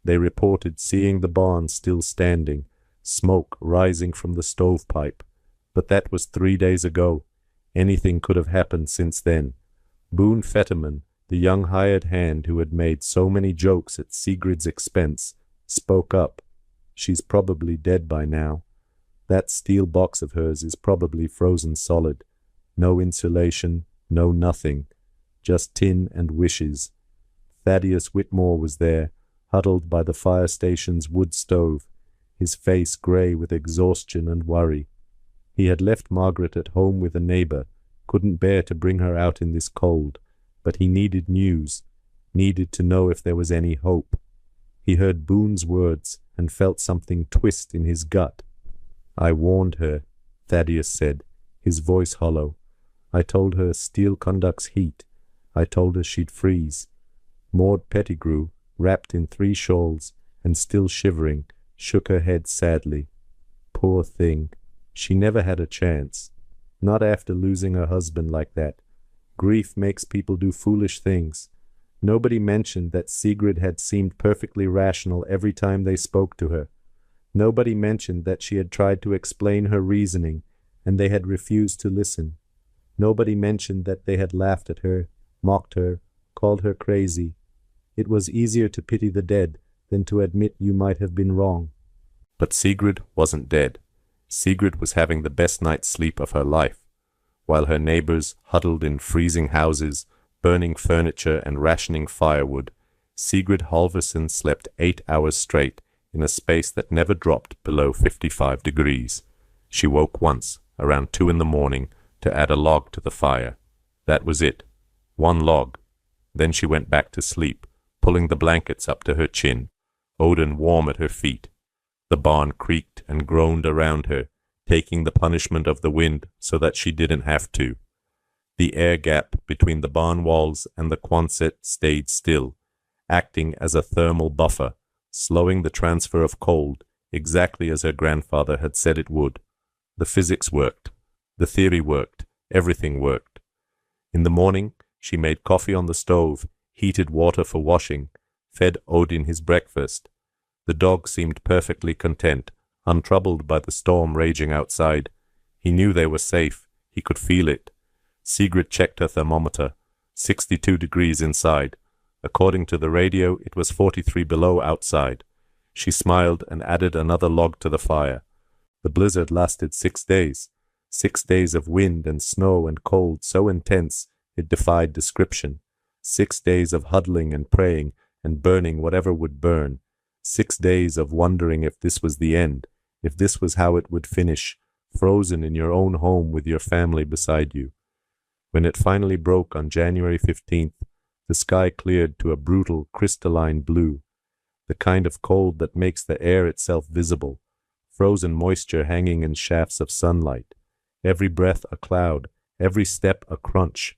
They reported seeing the barn still standing, smoke rising from the stovepipe. But that was 3 days ago. Anything could have happened since then. Boone Fetterman, the young hired hand who had made so many jokes at Sigrid's expense, spoke up. She's probably dead by now. That steel box of hers is probably frozen solid. No insulation, no nothing. Just tin and wishes. Thaddeus Whitmore was there, huddled by the fire station's wood stove, his face grey with exhaustion and worry. He had left Margaret at home with a neighbor, couldn't bear to bring her out in this cold, but he needed news, needed to know if there was any hope. He heard Boone's words and felt something twist in his gut. "I warned her," Thaddeus said, his voice hollow. "I told her steel conducts heat. I told her she'd freeze." Maud Pettigrew, wrapped in 3 shawls, and still shivering, shook her head sadly. Poor thing. She never had a chance. Not after losing her husband like that. Grief makes people do foolish things. Nobody mentioned that Sigrid had seemed perfectly rational every time they spoke to her. Nobody mentioned that she had tried to explain her reasoning, and they had refused to listen. Nobody mentioned that they had laughed at her, mocked her, called her crazy. It was easier to pity the dead than to admit you might have been wrong. But Sigrid wasn't dead. Sigrid was having the best night's sleep of her life, while her neighbors huddled in freezing houses, burning furniture and rationing firewood. Sigrid Halvorsen slept 8 hours straight in a space that never dropped below 55 degrees. She woke once, around 2 in the morning, to add a log to the fire. That was it. 1 log. Then she went back to sleep, pulling the blankets up to her chin, Odin warm at her feet. The barn creaked and groaned around her, taking the punishment of the wind so that she didn't have to. The air gap between the barn walls and the Quonset stayed still, acting as a thermal buffer, slowing the transfer of cold, exactly as her grandfather had said it would. The physics worked. The theory worked. Everything worked. In the morning, she made coffee on the stove, heated water for washing, fed Odin his breakfast. The dog seemed perfectly content, untroubled by the storm raging outside. He knew they were safe. He could feel it. Sigrid checked her thermometer. 62 degrees inside. According to the radio, it was 43 below outside. She smiled and added another log to the fire. The blizzard lasted 6 days. 6 days of wind and snow and cold so intense it defied description. 6 days of huddling and praying and burning whatever would burn. 6 days of wondering if this was the end, if this was how it would finish, frozen in your own home with your family beside you. When it finally broke on January 15th, the sky cleared to a brutal crystalline blue, the kind of cold that makes the air itself visible, frozen moisture hanging in shafts of sunlight, every breath a cloud, every step a crunch.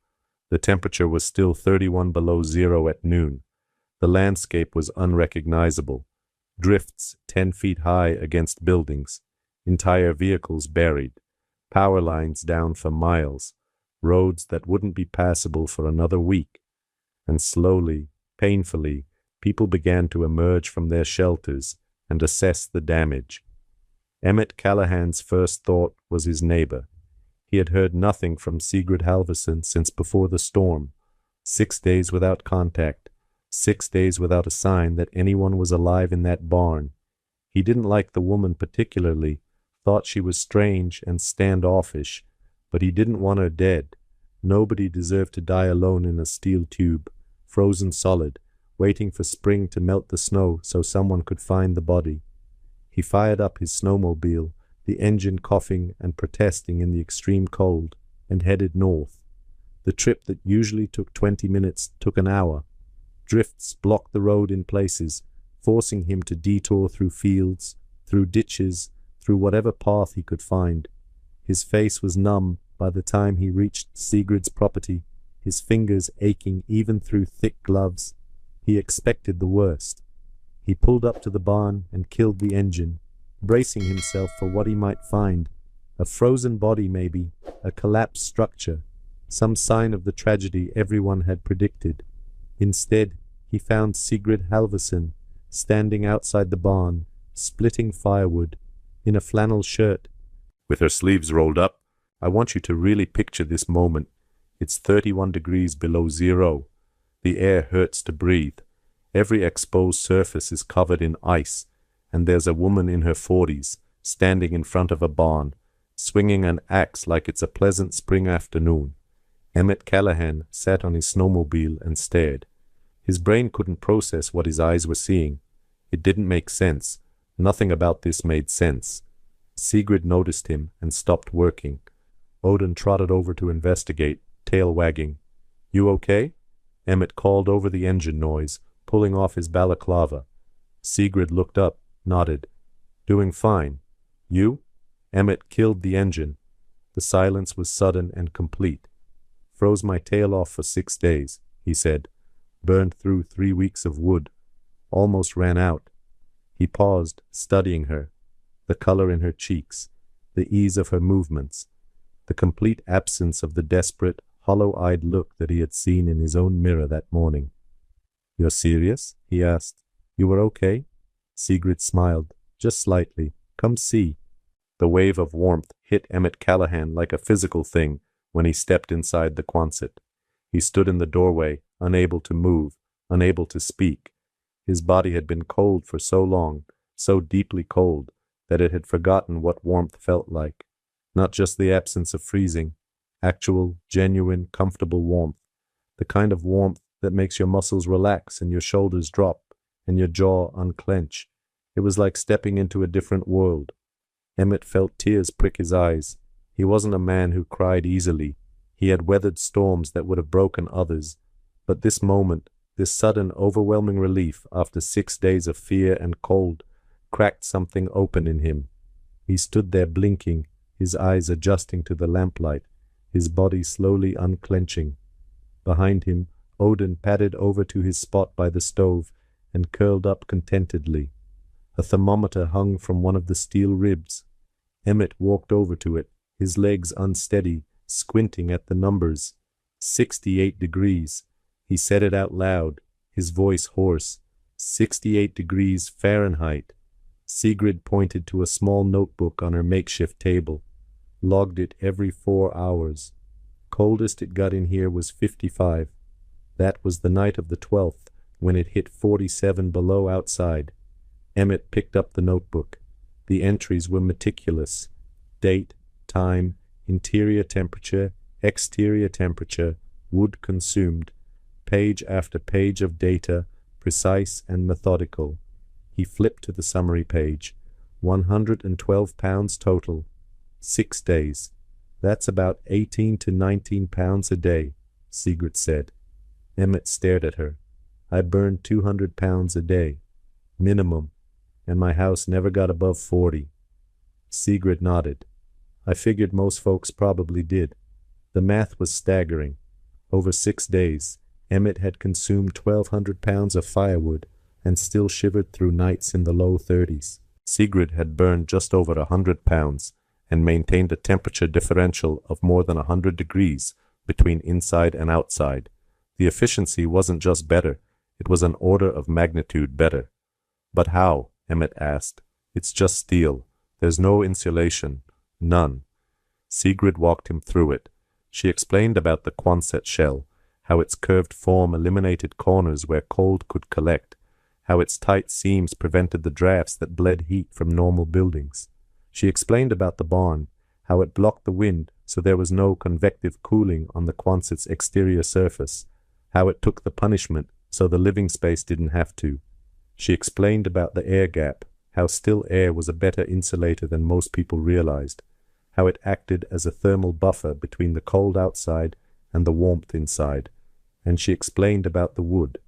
The temperature was still 31 below zero at noon. The landscape was unrecognizable. Drifts 10 feet high against buildings, entire vehicles buried, power lines down for miles, roads that wouldn't be passable for another week. And slowly, painfully, people began to emerge from their shelters and assess the damage. Emmett Callahan's first thought was his neighbor. He had heard nothing from Sigrid Halvorsen since before the storm. 6 days without contact. 6 days without a sign that anyone was alive in that barn. He didn't like the woman particularly, thought she was strange and standoffish, but he didn't want her dead. Nobody deserved to die alone in a steel tube, frozen solid, waiting for spring to melt the snow so someone could find the body. He fired up his snowmobile, the engine coughing and protesting in the extreme cold, and headed north. The trip that usually took 20 minutes took an hour. Drifts blocked the road in places, forcing him to detour through fields, through ditches, through whatever path he could find. His face was numb by the time he reached Sigrid's property, his fingers aching even through thick gloves. He expected the worst. He pulled up to the barn and killed the engine, bracing himself for what he might find. A frozen body maybe, a collapsed structure, some sign of the tragedy everyone had predicted. Instead, he found Sigrid Halvorsen, standing outside the barn, splitting firewood, in a flannel shirt, with her sleeves rolled up. I want you to really picture this moment. It's 31 degrees below zero. The air hurts to breathe. Every exposed surface is covered in ice, and there's a woman in her 40s, standing in front of a barn, swinging an axe like it's a pleasant spring afternoon. Emmett Callahan sat on his snowmobile and stared. His brain couldn't process what his eyes were seeing. It didn't make sense. Nothing about this made sense. Sigrid noticed him and stopped working. Odin trotted over to investigate, tail wagging. "You okay?" Emmett called over the engine noise, pulling off his balaclava. Sigrid looked up, nodded. "Doing fine. You?" Emmett killed the engine. The silence was sudden and complete. "Froze my tail off for 6 days," he said. "Burned through 3 weeks of wood. Almost ran out." He paused, studying her, the color in her cheeks, the ease of her movements, the complete absence of the desperate, hollow-eyed look that he had seen in his own mirror that morning. "You're serious?" he asked. "You were okay?" Sigrid smiled, just slightly. "Come see." The wave of warmth hit Emmett Callahan like a physical thing when he stepped inside the Quonset. He stood in the doorway, unable to move, unable to speak. His body had been cold for so long, so deeply cold, that it had forgotten what warmth felt like. Not just the absence of freezing, actual, genuine, comfortable warmth. The kind of warmth that makes your muscles relax and your shoulders drop and your jaw unclench. It was like stepping into a different world. Emmett felt tears prick his eyes. He wasn't a man who cried easily. He had weathered storms that would have broken others. But this moment, this sudden, overwhelming relief after 6 days of fear and cold, cracked something open in him. He stood there blinking, his eyes adjusting to the lamplight, his body slowly unclenching. Behind him, Odin padded over to his spot by the stove and curled up contentedly. A thermometer hung from one of the steel ribs. Emmett walked over to it, his legs unsteady, squinting at the numbers. 68 degrees. He said it out loud, his voice hoarse. 68 degrees Fahrenheit. Sigrid pointed to a small notebook on her makeshift table. Logged it every 4 hours. Coldest it got in here was 55. That was the night of the 12th, when it hit 47 below outside. Emmett picked up the notebook. The entries were meticulous. Date, time, interior temperature, exterior temperature, wood consumed. Page after page of data, precise and methodical. He flipped to the summary page. 112 pounds total. 6 days. That's about 18 to 19 pounds a day, Sigrid said. Emmett stared at her. I burned 200 pounds a day. Minimum. And my house never got above 40. Sigrid nodded. I figured most folks probably did. The math was staggering. Over 6 days, Emmett had consumed 1,200 pounds of firewood and still shivered through nights in the low 30s. Sigrid had burned just over 100 pounds and maintained a temperature differential of more than 100 degrees between inside and outside. The efficiency wasn't just better, it was an order of magnitude better. But how? Emmett asked. It's just steel. There's no insulation. None. Sigrid walked him through it. She explained about the Quonset shell, how its curved form eliminated corners where cold could collect, how its tight seams prevented the drafts that bled heat from normal buildings. She explained about the barn, how it blocked the wind so there was no convective cooling on the Quonset's exterior surface, how it took the punishment so the living space didn't have to. She explained about the air gap, how still air was a better insulator than most people realized, how it acted as a thermal buffer between the cold outside and the warmth inside. And she explained about the wood,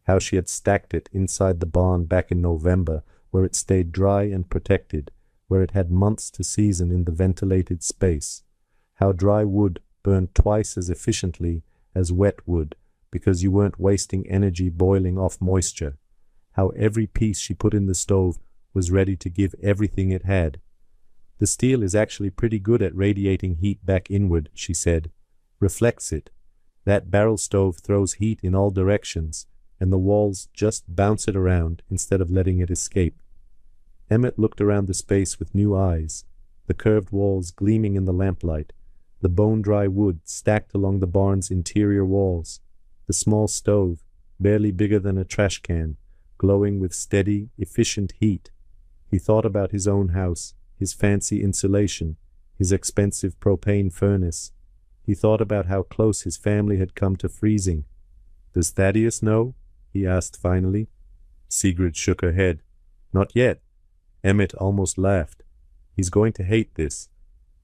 how she had stacked it inside the barn back in November, where it stayed dry and protected, where it had months to season in the ventilated space, how dry wood burned twice as efficiently as wet wood because you weren't wasting energy boiling off moisture, how every piece she put in the stove was ready to give everything it had. The steel is actually pretty good at radiating heat back inward, she said. Reflects it. That barrel stove throws heat in all directions, and the walls just bounce it around instead of letting it escape. Emmett looked around the space with new eyes, the curved walls gleaming in the lamplight, the bone-dry wood stacked along the barn's interior walls, the small stove, barely bigger than a trash can, glowing with steady, efficient heat. He thought about his own house, his fancy insulation, his expensive propane furnace. He thought about how close his family had come to freezing. Does Thaddeus know? He asked finally. Sigrid shook her head. Not yet. Emmett almost laughed. He's going to hate this.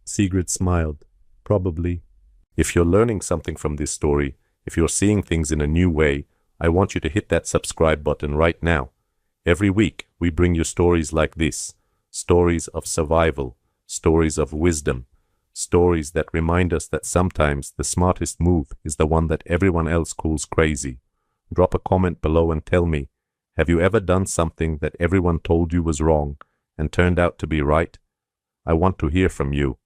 Sigrid smiled. Probably. If you're learning something from this story, if you're seeing things in a new way, I want you to hit that subscribe button right now. Every week, we bring you stories like this. Stories of survival. Stories of wisdom. Stories that remind us that sometimes the smartest move is the one that everyone else calls crazy. Drop a comment below and tell me, Have you ever done something that everyone told you was wrong and turned out to be right? I want to hear from you.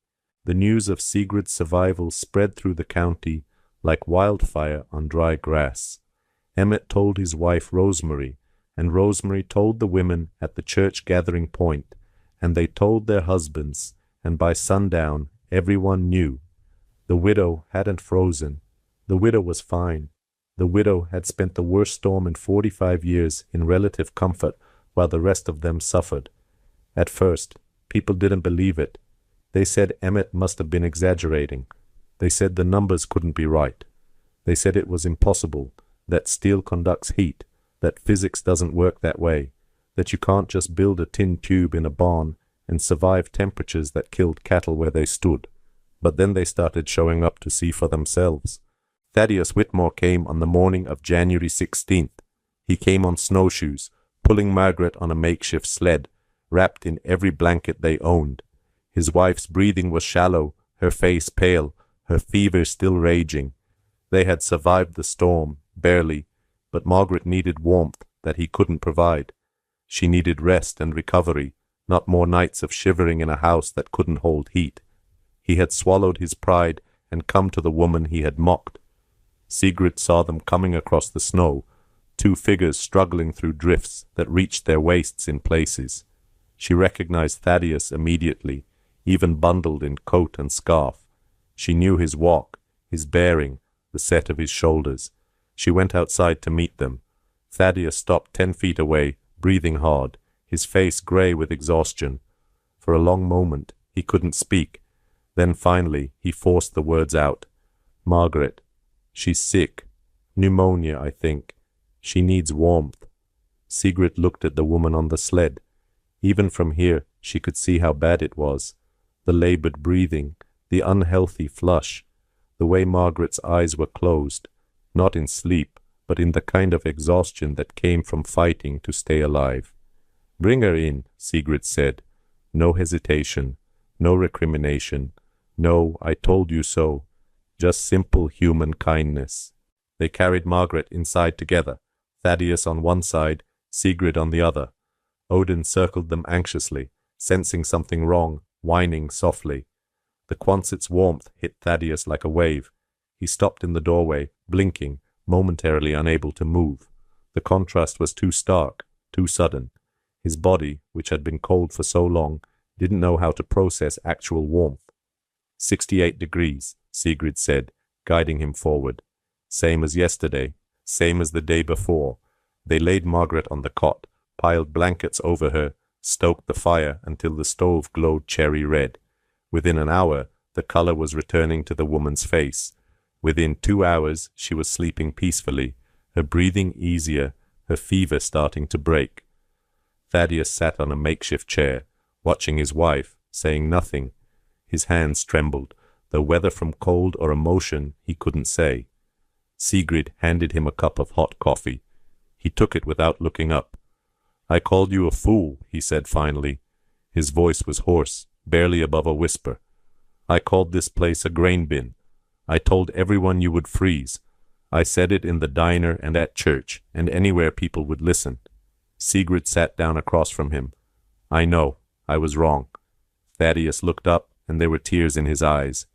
The news of Sigrid's survival spread through the county like wildfire on dry grass. Emmett told his wife Rosemary, and Rosemary told the women at the church gathering point, and they told their husbands, and by sundown everyone knew. The widow hadn't frozen. The widow was fine. The widow had spent the worst storm in 45 years in relative comfort while the rest of them suffered. At first, people didn't believe it. They said Emmett must have been exaggerating. They said the numbers couldn't be right. They said it was impossible, that steel conducts heat, that physics doesn't work that way, that you can't just build a tin tube in a barn and survive temperatures that killed cattle where they stood. But then they started showing up to see for themselves. Thaddeus Whitmore came on the morning of January 16th. He came on snowshoes, pulling Margaret on a makeshift sled, wrapped in every blanket they owned. His wife's breathing was shallow, her face pale, her fever still raging. They had survived the storm, barely, but Margaret needed warmth that he couldn't provide. She needed rest and recovery, not more nights of shivering in a house that couldn't hold heat. He had swallowed his pride and come to the woman he had mocked. Sigrid saw them coming across the snow, two figures struggling through drifts that reached their waists in places. She recognized Thaddeus immediately, even bundled in coat and scarf. She knew his walk, his bearing, the set of his shoulders. She went outside to meet them. Thaddeus stopped 10 feet away, breathing hard, his face gray with exhaustion. For a long moment he couldn't speak. Then finally he forced the words out. "Margaret, she's sick. Pneumonia, I think. She needs warmth." Sigrid looked at the woman on the sled. Even from here she could see how bad it was. The labored breathing, the unhealthy flush, the way Margaret's eyes were closed, not in sleep, but in the kind of exhaustion that came from fighting to stay alive. "Bring her in," Sigrid said. No hesitation, no recrimination, no "I told you so," just simple human kindness. They carried Margaret inside together, Thaddeus on one side, Sigrid on the other. Odin circled them anxiously, sensing something wrong, whining softly. The Quonsit's warmth hit Thaddeus like a wave. He stopped in the doorway, blinking, momentarily unable to move. The contrast was too stark, too sudden. His body, which had been cold for so long, didn't know how to process actual warmth. 68 degrees, Sigrid said, guiding him forward. Same as yesterday, same as the day before. They laid Margaret on the cot, piled blankets over her, stoked the fire until the stove glowed cherry red. Within an hour, the color was returning to the woman's face. Within 2 hours, she was sleeping peacefully, her breathing easier, her fever starting to break. Thaddeus sat on a makeshift chair, watching his wife, saying nothing. His hands trembled, though whether from cold or emotion he couldn't say. Sigrid handed him a cup of hot coffee. He took it without looking up. "I called you a fool," he said finally. His voice was hoarse, barely above a whisper. "I called this place a grain bin. I told everyone you would freeze. I said it in the diner and at church, and anywhere people would listen." Sigrid sat down across from him. "I know. I was wrong." Thaddeus looked up, and there were tears in his eyes.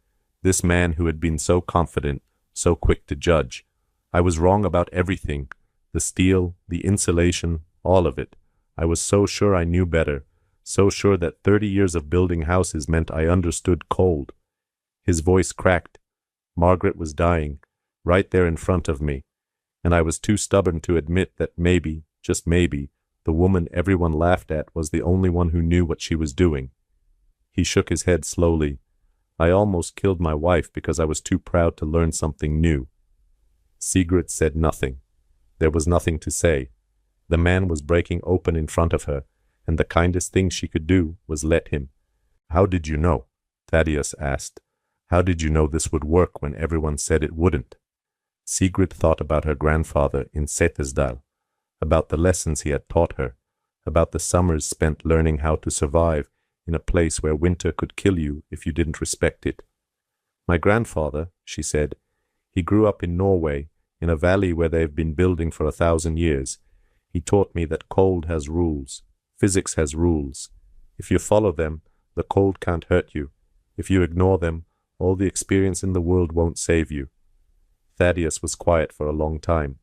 This man who had been so confident, so quick to judge. "I was wrong about everything. The steel, the insulation, all of it. I was so sure I knew better, so sure that 30 years of building houses meant I understood cold." His voice cracked. Margaret was dying, right there in front of me, and I was too stubborn to admit that maybe, just maybe, the woman everyone laughed at was the only one who knew what she was doing. He shook his head slowly. "I almost killed my wife because I was too proud to learn something new." Sigrid said nothing. There was nothing to say. The man was breaking open in front of her, and the kindest thing she could do was let him. "How did you know?" Thaddeus asked. "How did you know this would work when everyone said it wouldn't?" Sigrid thought about her grandfather in Setesdal, about the lessons he had taught her, about the summers spent learning how to survive in a place where winter could kill you if you didn't respect it. "My grandfather," she said, "he grew up in Norway, in a valley where they've been building for 1,000 years. He taught me that cold has rules. Physics has rules. If you follow them, the cold can't hurt you. If you ignore them, all the experience in the world won't save you. Thaddeus was quiet for a long time.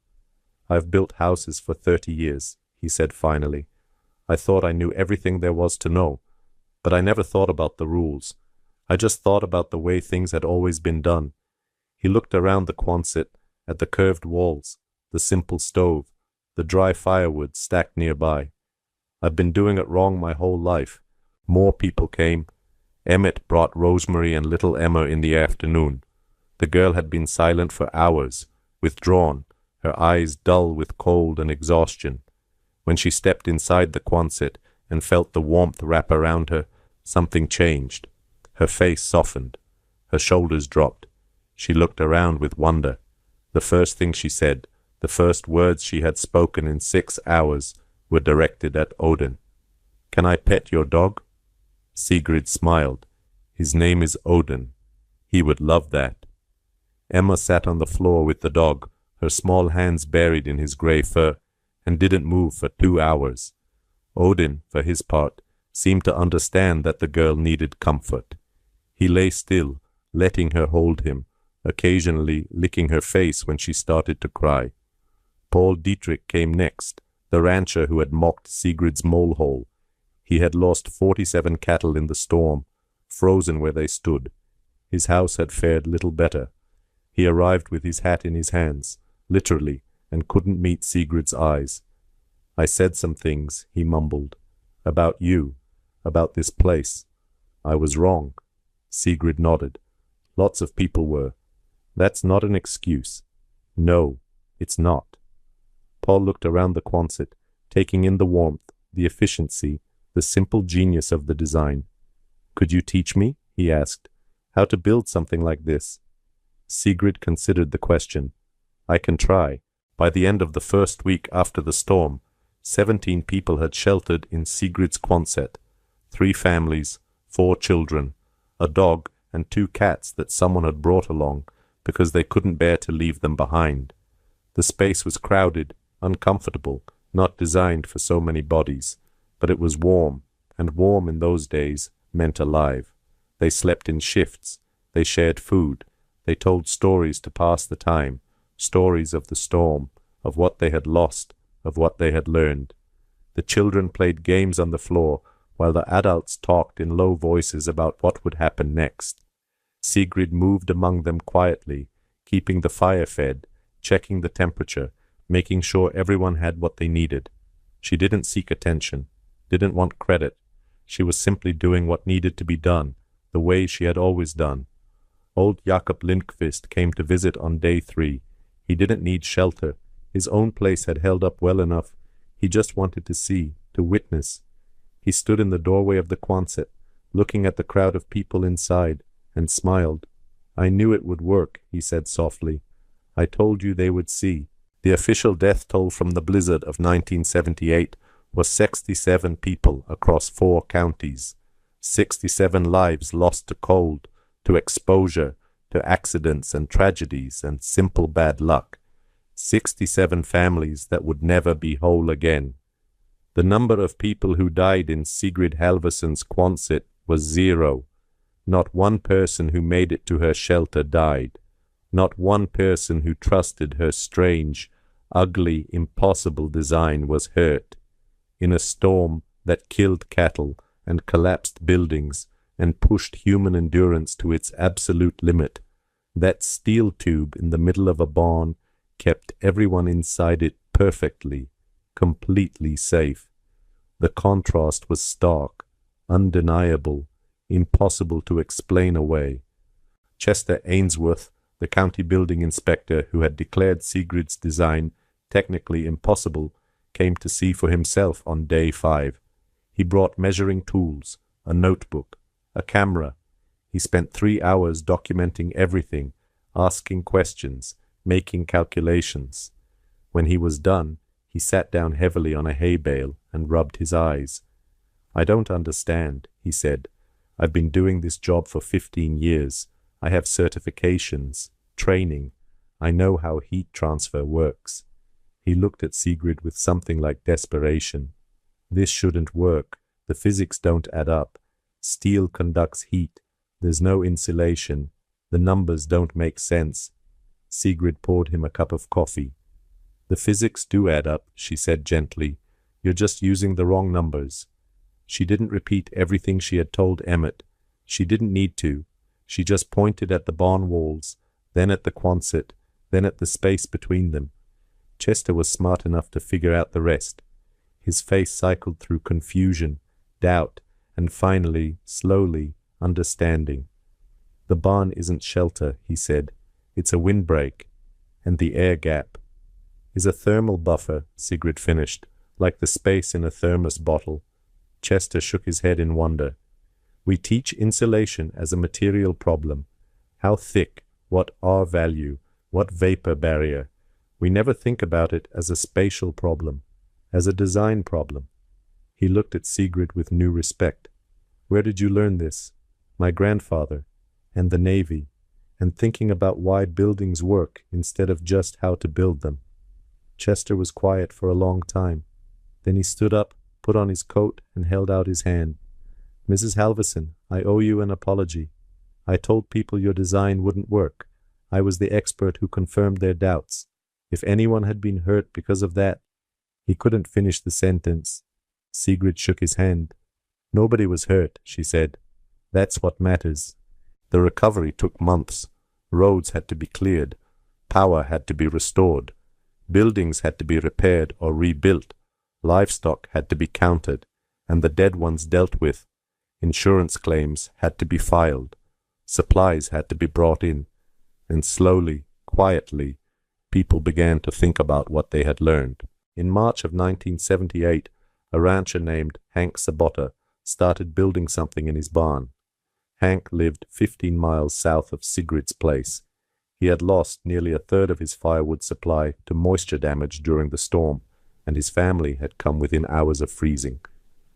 I've built houses for 30 years, he said finally. I thought I knew everything there was to know, but I never thought about the rules. I just thought about the way things had always been done. He looked around the Quonset, at the curved walls, the simple stove, the dry firewood stacked nearby. I've been doing it wrong my whole life. More people came. Emmett brought Rosemary and little Emma in the afternoon. The girl had been silent for hours, withdrawn, her eyes dull with cold and exhaustion. When she stepped inside the Quonset and felt the warmth wrap around her, something changed. Her face softened. Her shoulders dropped. She looked around with wonder. The first thing she said, the first words she had spoken in 6 hours, were directed at Odin. "Can I pet your dog?" Sigrid smiled. "His name is Odin. He would love that." Emma sat on the floor with the dog, her small hands buried in his grey fur, and didn't move for 2 hours. Odin, for his part, seemed to understand that the girl needed comfort. He lay still, letting her hold him, occasionally licking her face when she started to cry. Paul Dietrich came next, the rancher who had mocked Sigrid's mole-hole. He had lost 47 cattle in the storm, frozen where they stood. His house had fared little better. He arrived with his hat in his hands, literally, and couldn't meet Sigrid's eyes. "I said some things," he mumbled, "about you, about this place. I was wrong." Sigrid nodded. "Lots of people were. That's not an excuse." "No, it's not." Paul looked around the Quonset, taking in the warmth, the efficiency, the simple genius of the design. "Could you teach me," he asked, "how to build something like this?" Sigrid considered the question. "I can try." By the end of the first week after the storm, 17 people had sheltered in Sigrid's Quonset. 3 families, 4 children, a dog, and 2 cats that someone had brought along because they couldn't bear to leave them behind. The space was crowded, uncomfortable, not designed for so many bodies, but it was warm, and warm in those days meant alive. They slept in shifts, they shared food, they told stories to pass the time, stories of the storm, of what they had lost, of what they had learned. The children played games on the floor, while the adults talked in low voices about what would happen next. Sigrid moved among them quietly, keeping the fire fed, checking the temperature, making sure everyone had what they needed. She didn't seek attention, didn't want credit. She was simply doing what needed to be done, the way she had always done. Old Jakob Lindqvist came to visit on day 3. He didn't need shelter. His own place had held up well enough. He just wanted to see, to witness. He stood in the doorway of the Quonset, looking at the crowd of people inside, and smiled. "I knew it would work," he said softly. "I told you they would see." The official death toll from the blizzard of 1978 was 67 people across 4 counties. 67 lives lost to cold, to exposure, to accidents and tragedies and simple bad luck. 67 families that would never be whole again. The number of people who died in Sigrid Halvorsson's Quonset was 0. Not one person who made it to her shelter died. Not one person who trusted her strange, ugly, impossible design was hurt. In a storm that killed cattle and collapsed buildings and pushed human endurance to its absolute limit, that steel tube in the middle of a barn kept everyone inside it perfectly, completely safe. The contrast was stark, undeniable, impossible to explain away. Chester Ainsworth, the county building inspector who had declared Sigrid's design technically impossible, came to see for himself on day 5. He brought measuring tools, a notebook, a camera. He spent 3 hours documenting everything, asking questions, making calculations. When he was done, he sat down heavily on a hay bale and rubbed his eyes. "I don't understand," he said. "I've been doing this job for 15 years. I have certifications, training. I know how heat transfer works." He looked at Sigrid with something like desperation. This shouldn't work. The physics don't add up. Steel conducts heat. There's no insulation. The numbers don't make sense. Sigrid poured him a cup of coffee. The physics do add up, she said gently. You're just using the wrong numbers. She didn't repeat everything she had told Emmett. She didn't need to. She just pointed at the barn walls, then at the Quonset, then at the space between them. Chester was smart enough to figure out the rest. His face cycled through confusion, doubt, and finally, slowly, understanding. The barn isn't shelter, he said. It's a windbreak. And the air gap is a thermal buffer, Sigrid finished, like the space in a thermos bottle. Chester shook his head in wonder. We teach insulation as a material problem. How thick, what R value, what vapor barrier. We never think about it as a spatial problem, as a design problem. He looked at Sigrid with new respect. Where did you learn this? My grandfather, and the Navy, and thinking about why buildings work instead of just how to build them. Chester was quiet for a long time. Then he stood up, put on his coat, and held out his hand. Mrs. Halverson, I owe you an apology. I told people your design wouldn't work. I was the expert who confirmed their doubts. If anyone had been hurt because of that— He couldn't finish the sentence. Sigrid shook his hand. Nobody was hurt, she said. That's what matters. The recovery took months. Roads had to be cleared. Power had to be restored. Buildings had to be repaired or rebuilt. Livestock had to be counted, and the dead ones dealt with. Insurance claims had to be filed. Supplies had to be brought in. And slowly, quietly, people began to think about what they had learned. In March of 1978, a rancher named Hank Sabotta started building something in his barn. Hank lived 15 miles south of Sigrid's place. He had lost nearly a third of his firewood supply to moisture damage during the storm, and his family had come within hours of freezing.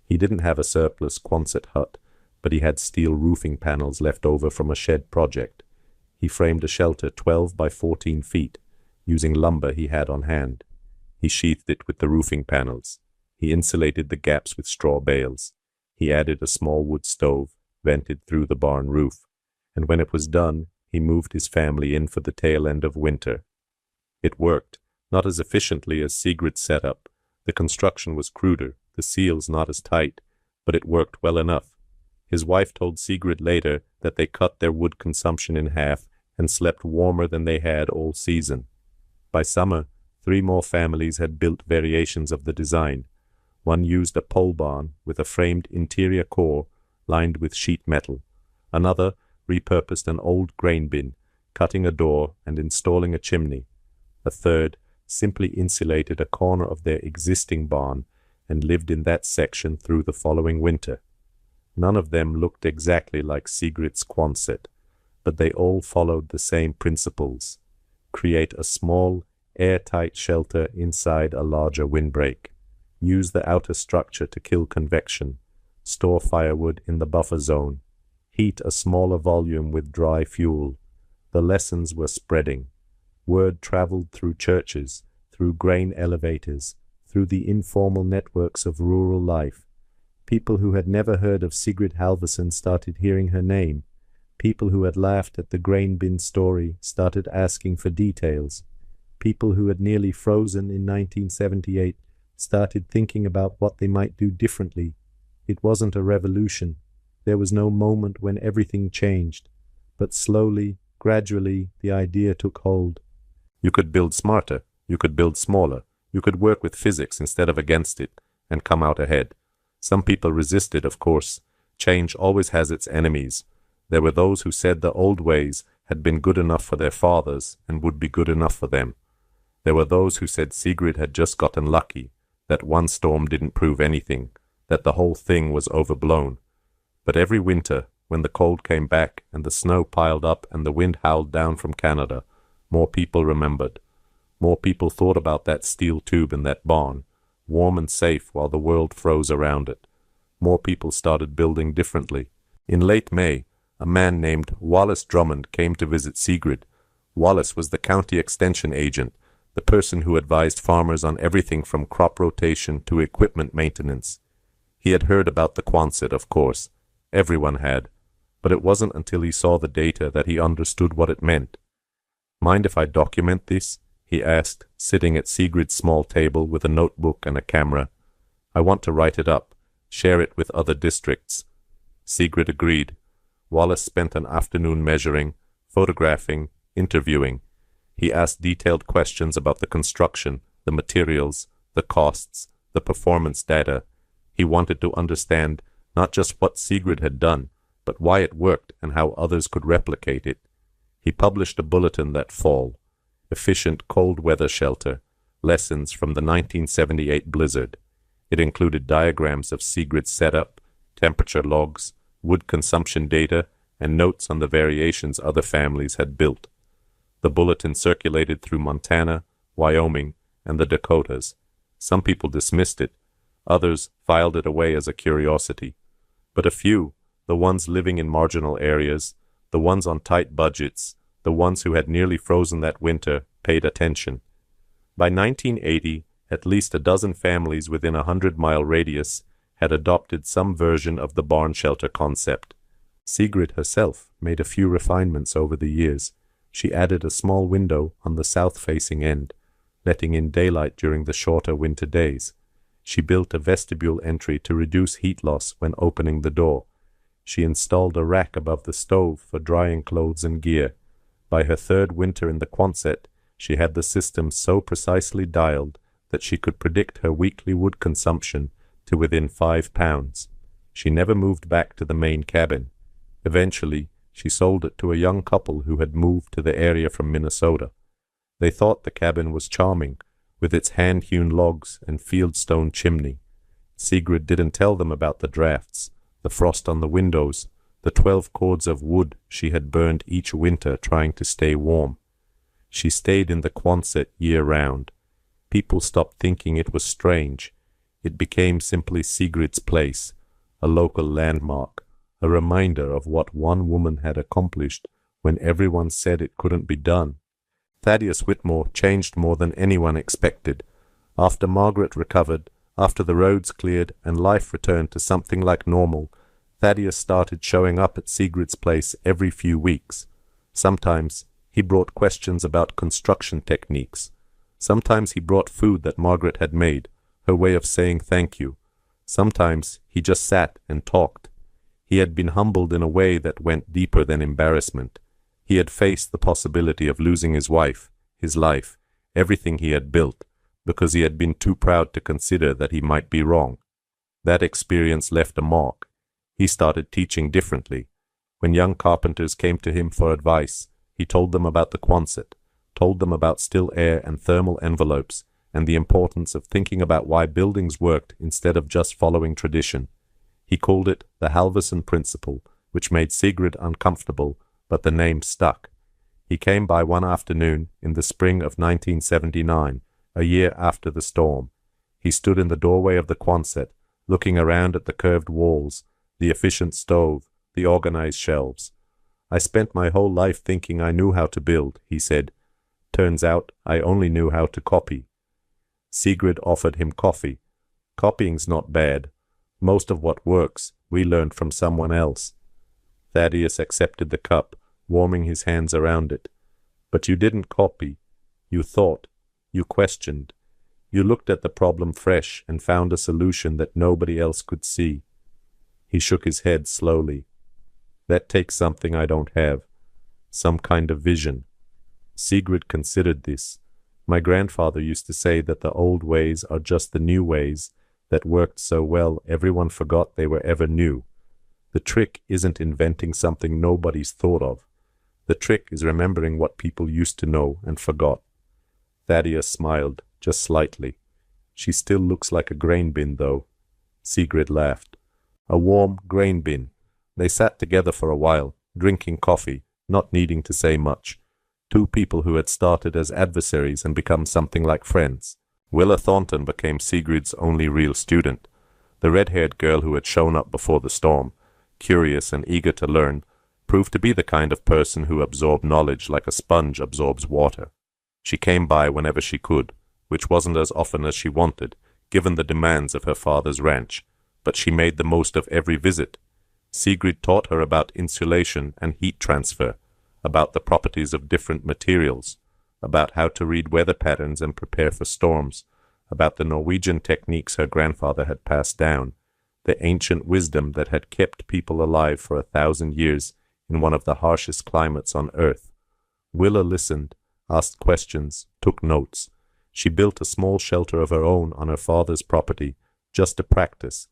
He didn't have a surplus Quonset hut, but he had steel roofing panels left over from a shed project. He framed a shelter 12 by 14 feet, using lumber he had on hand. He sheathed it with the roofing panels. He insulated the gaps with straw bales. He added a small wood stove, vented through the barn roof, and when it was done, he moved his family in for the tail end of winter. It worked, not as efficiently as Sigrid's setup. The construction was cruder, the seals not as tight, but it worked well enough. His wife told Sigrid later that they cut their wood consumption in half and slept warmer than they had all season. By summer, 3 more families had built variations of the design. One used a pole barn with a framed interior core lined with sheet metal. Another repurposed an old grain bin, cutting a door and installing a chimney. A third simply insulated a corner of their existing barn and lived in that section through the following winter. None of them looked exactly like Sigrid's Quonset, but they all followed the same principles. Create a small, airtight shelter inside a larger windbreak. Use the outer structure to kill convection. Store firewood in the buffer zone. Heat a smaller volume with dry fuel. The lessons were spreading. Word traveled through churches, through grain elevators, through the informal networks of rural life. People who had never heard of Sigrid Halverson started hearing her name. People who had laughed at the grain bin story started asking for details. People who had nearly frozen in 1978 started thinking about what they might do differently. It wasn't a revolution. There was no moment when everything changed. But slowly, gradually, the idea took hold. You could build smarter. You could build smaller. You could work with physics instead of against it, and come out ahead. Some people resisted, of course. Change always has its enemies. There were those who said the old ways had been good enough for their fathers and would be good enough for them. There were those who said Sigrid had just gotten lucky, that one storm didn't prove anything, that the whole thing was overblown. But every winter, when the cold came back and the snow piled up and the wind howled down from Canada, more people remembered. More people thought about that steel tube in that barn, warm and safe while the world froze around it. More people started building differently. In late May, a man named Wallace Drummond came to visit Sigrid. Wallace was the county extension agent, the person who advised farmers on everything from crop rotation to equipment maintenance. He had heard about the Quonset, of course. Everyone had. But it wasn't until he saw the data that he understood what it meant. "Mind if I document this?" he asked, sitting at Sigrid's small table with a notebook and a camera. "I want to write it up, share it with other districts." Sigrid agreed. Wallace spent an afternoon measuring, photographing, interviewing. He asked detailed questions about the construction, the materials, the costs, the performance data. He wanted to understand not just what Sigrid had done, but why it worked and how others could replicate it. He published a bulletin that fall. Efficient cold weather shelter. Lessons from the 1978 blizzard. It included diagrams of Sigrid's setup, temperature logs, wood consumption data, and notes on the variations other families had built. The bulletin circulated through Montana, Wyoming, and the Dakotas. Some people dismissed it. Others filed it away as a curiosity. But a few, the ones living in marginal areas, the ones on tight budgets, the ones who had nearly frozen that winter, paid attention. By 1980, at least a dozen families within a 100-mile radius had adopted some version of the barn shelter concept. Sigrid herself made a few refinements over the years. She added a small window on the south-facing end, letting in daylight during the shorter winter days. She built a vestibule entry to reduce heat loss when opening the door. She installed a rack above the stove for drying clothes and gear. By her third winter in the Quonset, she had the system so precisely dialed that she could predict her weekly wood consumption to within 5 pounds. She never moved back to the main cabin. Eventually, she sold it to a young couple who had moved to the area from Minnesota. They thought the cabin was charming, with its hand-hewn logs and fieldstone chimney. Sigrid didn't tell them about the drafts, the frost on the windows, the 12 cords of wood she had burned each winter trying to stay warm. She stayed in the Quonset year-round. People stopped thinking it was strange. It became simply Sigrid's place, a local landmark, a reminder of what one woman had accomplished when everyone said it couldn't be done. Thaddeus Whitmore changed more than anyone expected. After Margaret recovered, after the roads cleared and life returned to something like normal, Thaddeus started showing up at Sigrid's place every few weeks. Sometimes he brought questions about construction techniques. Sometimes he brought food that Margaret had made, her way of saying thank you. Sometimes he just sat and talked. He had been humbled in a way that went deeper than embarrassment. He had faced the possibility of losing his wife, his life, everything he had built, because he had been too proud to consider that he might be wrong. That experience left a mark. He started teaching differently. When young carpenters came to him for advice, he told them about the Quonset, told them about still air and thermal envelopes, and the importance of thinking about why buildings worked instead of just following tradition. He called it the Halverson Principle, which made Sigrid uncomfortable, but the name stuck. He came by one afternoon in the spring of 1979, a year after the storm. He stood in the doorway of the Quonset, looking around at the curved walls, the efficient stove, the organized shelves. "I spent my whole life thinking I knew how to build," he said. "Turns out I only knew how to copy." Sigrid offered him coffee. "Copying's not bad. Most of what works, we learned from someone else." Thaddeus accepted the cup, warming his hands around it. "But you didn't copy. You thought. You questioned. You looked at the problem fresh and found a solution that nobody else could see." He shook his head slowly. "That takes something I don't have. Some kind of vision." Sigrid considered this. "My grandfather used to say that the old ways are just the new ways that worked so well everyone forgot they were ever new. The trick isn't inventing something nobody's thought of. The trick is remembering what people used to know and forgot." Thaddeus smiled, just slightly. "She still looks like a grain bin, though." Sigrid laughed. A warm grain bin. They sat together for a while, drinking coffee, not needing to say much. Two people who had started as adversaries and become something like friends. Willa Thornton became Sigrid's only real student. The red-haired girl who had shown up before the storm, curious and eager to learn, proved to be the kind of person who absorbed knowledge like a sponge absorbs water. She came by whenever she could, which wasn't as often as she wanted, given the demands of her father's ranch, but she made the most of every visit. Sigrid taught her about insulation and heat transfer, about the properties of different materials, about how to read weather patterns and prepare for storms, about the Norwegian techniques her grandfather had passed down, the ancient wisdom that had kept people alive for 1,000 years in one of the harshest climates on earth. Willa listened, asked questions, took notes. She built a small shelter of her own on her father's property, just to practice.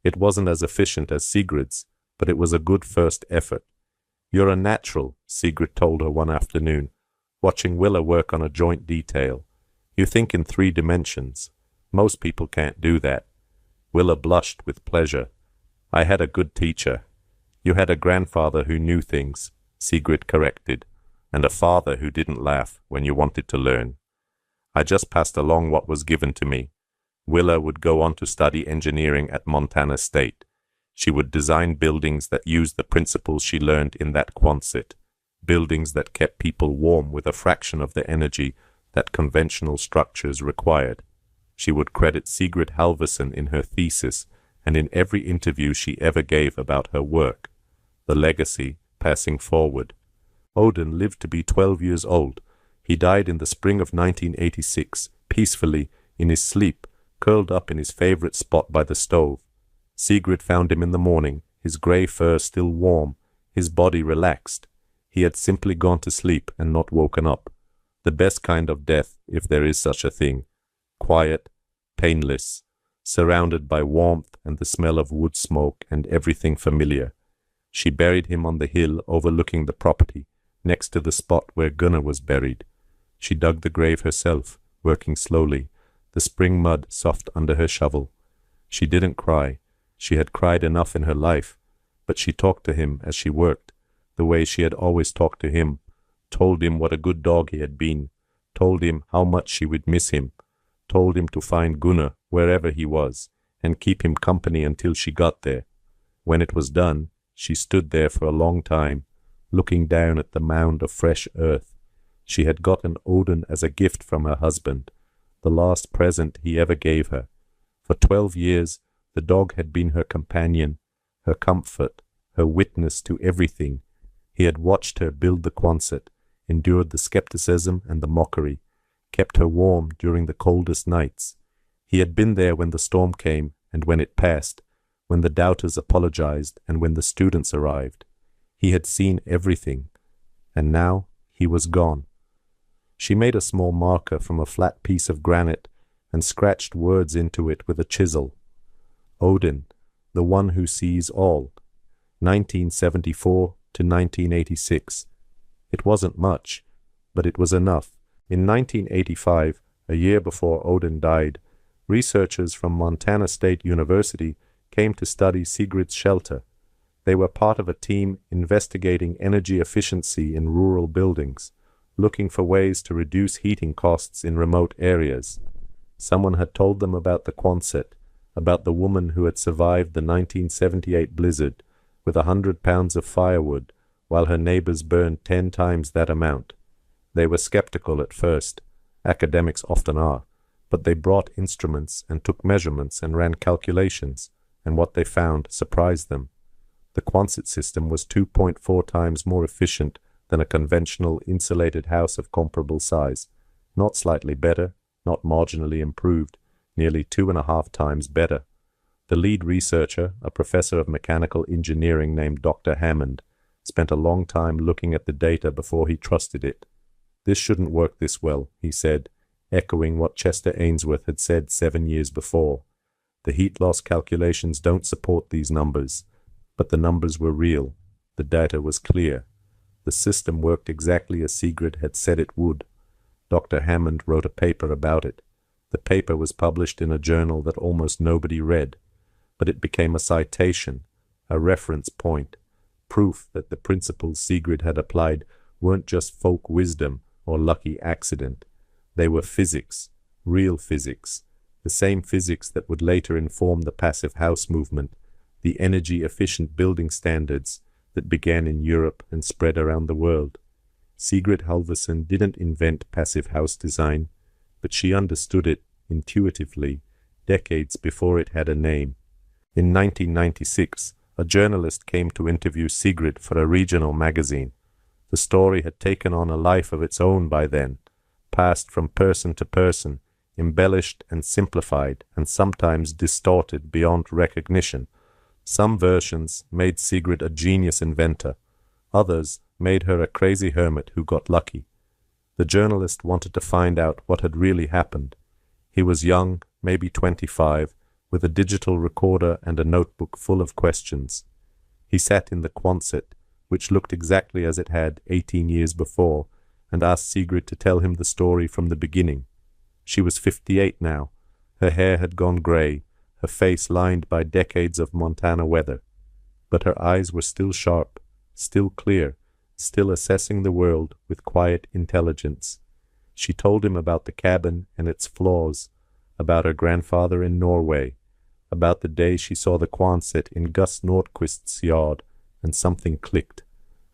It wasn't as efficient as Sigrid's, but it was a good first effort. "You're a natural," Sigrid told her one afternoon, watching Willa work on a joint detail. "You think in 3 dimensions. Most people can't do that." Willa blushed with pleasure. "I had a good teacher." "You had a grandfather who knew things," Sigrid corrected, "and a father who didn't laugh when you wanted to learn." I just passed along what was given to me. Willa would go on to study engineering at Montana State. She would design buildings that used the principles she learned in that Quonset, buildings that kept people warm with a fraction of the energy that conventional structures required. She would credit Sigrid Halvorsen in her thesis and in every interview she ever gave about her work. The legacy passing forward. Odin lived to be 12 years old. He died in the spring of 1986, peacefully, in his sleep, curled up in his favorite spot by the stove. Sigrid found him in the morning, his grey fur still warm, his body relaxed. He had simply gone to sleep and not woken up. The best kind of death, if there is such a thing. Quiet, painless, surrounded by warmth and the smell of wood smoke and everything familiar. She buried him on the hill overlooking the property, next to the spot where Gunnar was buried. She dug the grave herself, working slowly, the spring mud soft under her shovel. She didn't cry. She had cried enough in her life, but she talked to him as she worked, the way she had always talked to him, told him what a good dog he had been, told him how much she would miss him, told him to find Gunnar wherever he was, and keep him company until she got there. When it was done, she stood there for a long time, looking down at the mound of fresh earth. She had gotten Odin as a gift from her husband, the last present he ever gave her. For 12 years, the dog had been her companion, her comfort, her witness to everything. He had watched her build the Quonset, endured the skepticism and the mockery, kept her warm during the coldest nights. He had been there when the storm came and when it passed, when the doubters apologized and when the students arrived. He had seen everything, and now he was gone. She made a small marker from a flat piece of granite and scratched words into it with a chisel. Odin, the one who sees all. 1974 to 1986. It wasn't much, but it was enough. In 1985, a year before Odin died, researchers from Montana State University came to study Sigrid's shelter. They were part of a team investigating energy efficiency in rural buildings, looking for ways to reduce heating costs in remote areas. Someone had told them about the Quonset, about the woman who had survived the 1978 blizzard with 100 pounds of firewood, while her neighbors burned 10 times that amount. They were skeptical at first. Academics often are. But they brought instruments and took measurements and ran calculations, and what they found surprised them. The Quonset system was 2.4 times more efficient than a conventional insulated house of comparable size. Not slightly better, not marginally improved, nearly 2.5 times better. The lead researcher, a professor of mechanical engineering named Dr. Hammond, spent a long time looking at the data before he trusted it. "This shouldn't work this well," he said, echoing what Chester Ainsworth had said 7 years before. "The heat loss calculations don't support these numbers." But the numbers were real. The data was clear. The system worked exactly as Sigrid had said it would. Dr. Hammond wrote a paper about it. The paper was published in a journal that almost nobody read, but it became a citation, a reference point, proof that the principles Sigrid had applied weren't just folk wisdom or lucky accident. They were physics, real physics, the same physics that would later inform the passive house movement, the energy-efficient building standards that began in Europe and spread around the world. Sigrid Halvorsen didn't invent passive house design, but she understood it intuitively decades before it had a name. In 1996, a journalist came to interview Sigrid for a regional magazine. The story had taken on a life of its own by then, passed from person to person, embellished and simplified, and sometimes distorted beyond recognition. Some versions made Sigrid a genius inventor. Others made her a crazy hermit who got lucky. The journalist wanted to find out what had really happened. He was young, maybe 25, with a digital recorder and a notebook full of questions. He sat in the Quonset, which looked exactly as it had 18 years before, and asked Sigrid to tell him the story from the beginning. She was 58 now. Her hair had gone grey, her face lined by decades of Montana weather. But her eyes were still sharp, still clear, still assessing the world with quiet intelligence. She told him about the cabin and its flaws, about her grandfather in Norway, about the day she saw the Quonset in Gus Nordquist's yard, and something clicked,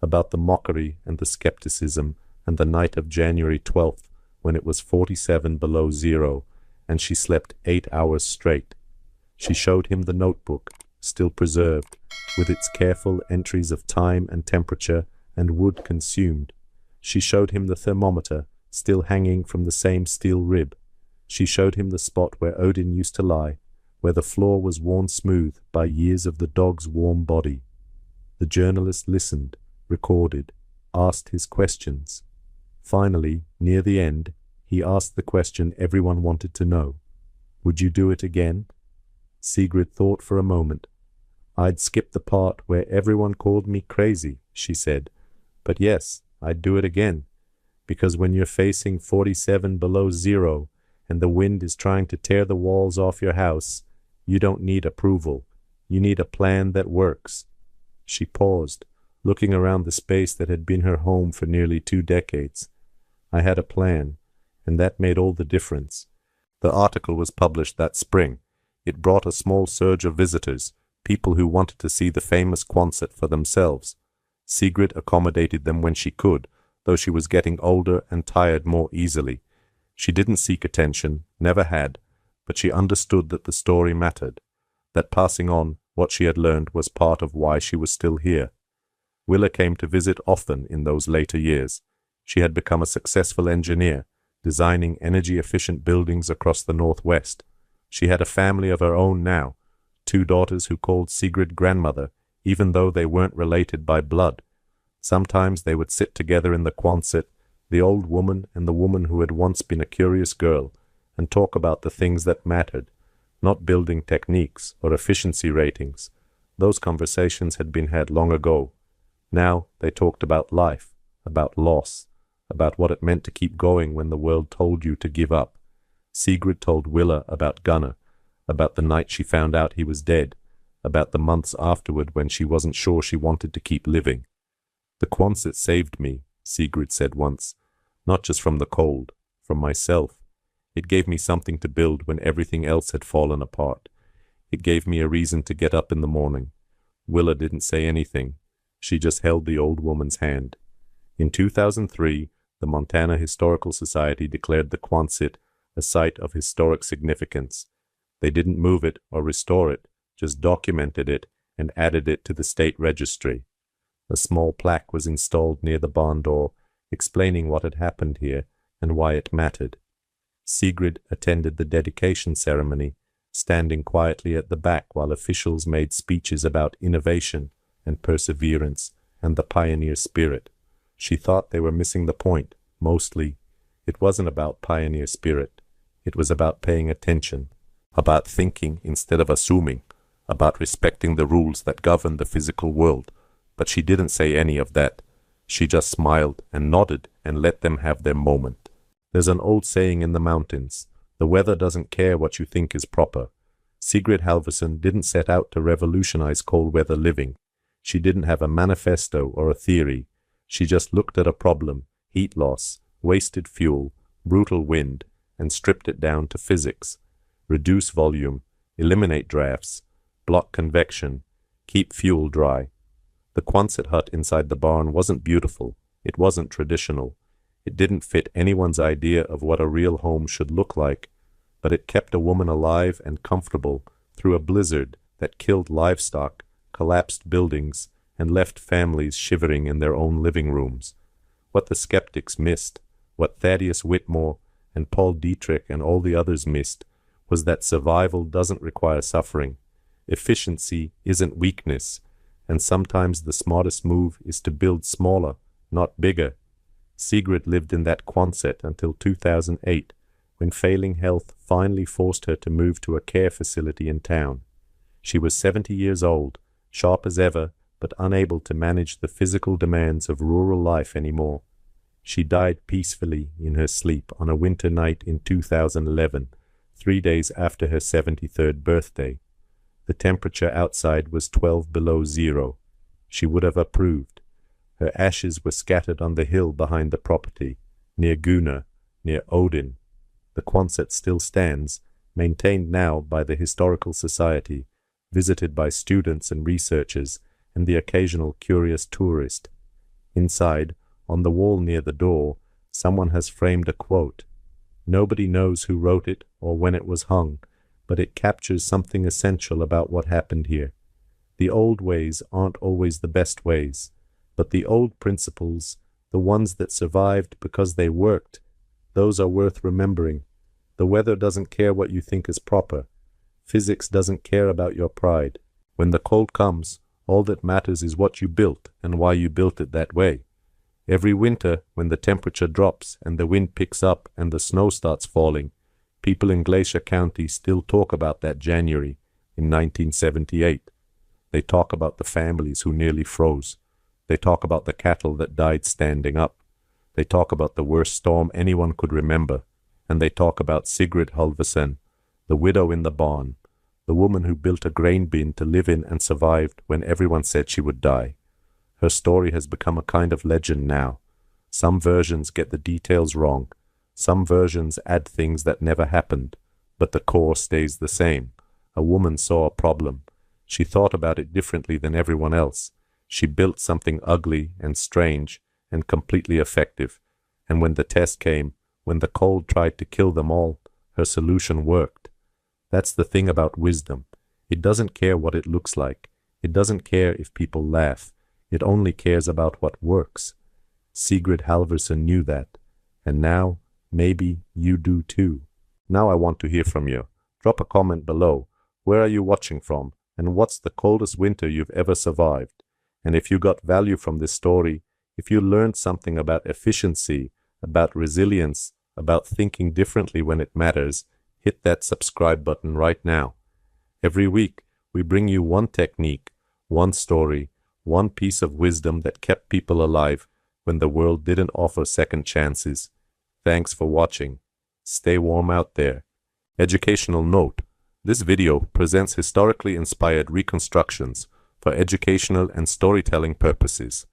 about the mockery and the skepticism, and the night of January 12th, when it was 47 below zero, and she slept 8 hours straight. She showed him the notebook, still preserved, with its careful entries of time and temperature and wood consumed. She showed him the thermometer, still hanging from the same steel rib. She showed him the spot where Odin used to lie, where the floor was worn smooth by years of the dog's warm body. The journalist listened, recorded, asked his questions. Finally, near the end, he asked the question everyone wanted to know. Would you do it again? Sigrid thought for a moment. I'd skip the part where everyone called me crazy, she said. But yes, I'd do it again. Because when you're facing 47 below zero and the wind is trying to tear the walls off your house, you don't need approval. You need a plan that works. She paused, looking around the space that had been her home for nearly 2 decades. I had a plan, and that made all the difference. The article was published that spring. It brought a small surge of visitors, people who wanted to see the famous Quonset for themselves. Sigrid accommodated them when she could, though she was getting older and tired more easily. She didn't seek attention, never had, but she understood that the story mattered, that passing on what she had learned was part of why she was still here. Willa came to visit often in those later years. She had become a successful engineer, designing energy-efficient buildings across the Northwest. She had a family of her own now, 2 daughters who called Sigrid grandmother, even though they weren't related by blood. Sometimes they would sit together in the Quonset, the old woman and the woman who had once been a curious girl, and talk about the things that mattered, not building techniques or efficiency ratings. Those conversations had been had long ago. Now they talked about life, about loss, about what it meant to keep going when the world told you to give up. Sigrid told Willa about Gunnar, about the night she found out he was dead, about the months afterward when she wasn't sure she wanted to keep living. The Quonset saved me, Sigrid said once, not just from the cold, from myself. It gave me something to build when everything else had fallen apart. It gave me a reason to get up in the morning. Willa didn't say anything. She just held the old woman's hand. In 2003, the Montana Historical Society declared the Quonset a site of historic significance. They didn't move it or restore it, just documented it and added it to the state registry. A small plaque was installed near the barn door, explaining what had happened here and why it mattered. Sigrid attended the dedication ceremony, standing quietly at the back while officials made speeches about innovation and perseverance and the pioneer spirit. She thought they were missing the point, mostly. It wasn't about pioneer spirit. It was about paying attention, about thinking instead of assuming, about respecting the rules that govern the physical world. But she didn't say any of that. She just smiled and nodded and let them have their moment. There's an old saying in the mountains, the weather doesn't care what you think is proper. Sigrid Halvorsen didn't set out to revolutionize cold weather living. She didn't have a manifesto or a theory. She just looked at a problem, heat loss, wasted fuel, brutal wind, and stripped it down to physics. Reduce volume, eliminate drafts, block convection, keep fuel dry. The Quonset hut inside the barn wasn't beautiful. It wasn't traditional. It didn't fit anyone's idea of what a real home should look like, but it kept a woman alive and comfortable through a blizzard that killed livestock, collapsed buildings, and left families shivering in their own living rooms. What the skeptics missed, what Thaddeus Whitmore and Paul Dietrich and all the others missed, was that survival doesn't require suffering. Efficiency isn't weakness, and sometimes the smartest move is to build smaller, not bigger. Sigrid lived in that Quonset until 2008, when failing health finally forced her to move to a care facility in town. She was 70 years old, sharp as ever, but unable to manage the physical demands of rural life anymore. She died peacefully in her sleep on a winter night in 2011, 3 days after her 73rd birthday. The temperature outside was 12 below zero. She would have approved. Her ashes were scattered on the hill behind the property, near Gunnar, near Odin. The Quonset still stands, maintained now by the Historical Society, visited by students and researchers, and the occasional curious tourist. Inside, on the wall near the door, someone has framed a quote. Nobody knows who wrote it or when it was hung, but it captures something essential about what happened here. The old ways aren't always the best ways, but the old principles, the ones that survived because they worked, those are worth remembering. The weather doesn't care what you think is proper. Physics doesn't care about your pride. When the cold comes, all that matters is what you built and why you built it that way. Every winter, when the temperature drops and the wind picks up and the snow starts falling, people in Glacier County still talk about that January in 1978. They talk about the families who nearly froze. They talk about the cattle that died standing up. They talk about the worst storm anyone could remember. And they talk about Sigrid Halvorsen, the widow in the barn, the woman who built a grain bin to live in and survived when everyone said she would die. Her story has become a kind of legend now. Some versions get the details wrong. Some versions add things that never happened, but the core stays the same. A woman saw a problem. She thought about it differently than everyone else. She built something ugly and strange and completely effective. And when the test came, when the cold tried to kill them all, her solution worked. That's the thing about wisdom. It doesn't care what it looks like. It doesn't care if people laugh. It only cares about what works. Sigrid Halvorsen knew that. And now, maybe you do too. Now I want to hear from you. Drop a comment below. Where are you watching from? And what's the coldest winter you've ever survived? And if you got value from this story, if you learned something about efficiency, about resilience, about thinking differently when it matters, hit that subscribe button right now. Every week, we bring you one technique, one story, one piece of wisdom that kept people alive when the world didn't offer second chances. Thanks for watching. Stay warm out there. Educational note: this video presents historically inspired reconstructions for educational and storytelling purposes.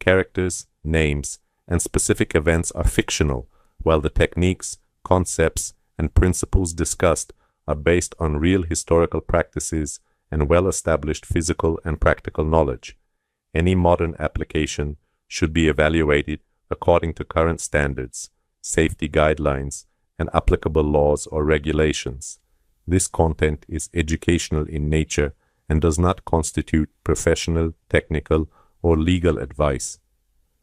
Characters, names, and specific events are fictional, while the techniques, concepts, and principles discussed are based on real historical practices and well-established physical and practical knowledge. Any modern application should be evaluated according to current standards, safety guidelines, and applicable laws or regulations. This content is educational in nature and does not constitute professional, technical, or legal advice.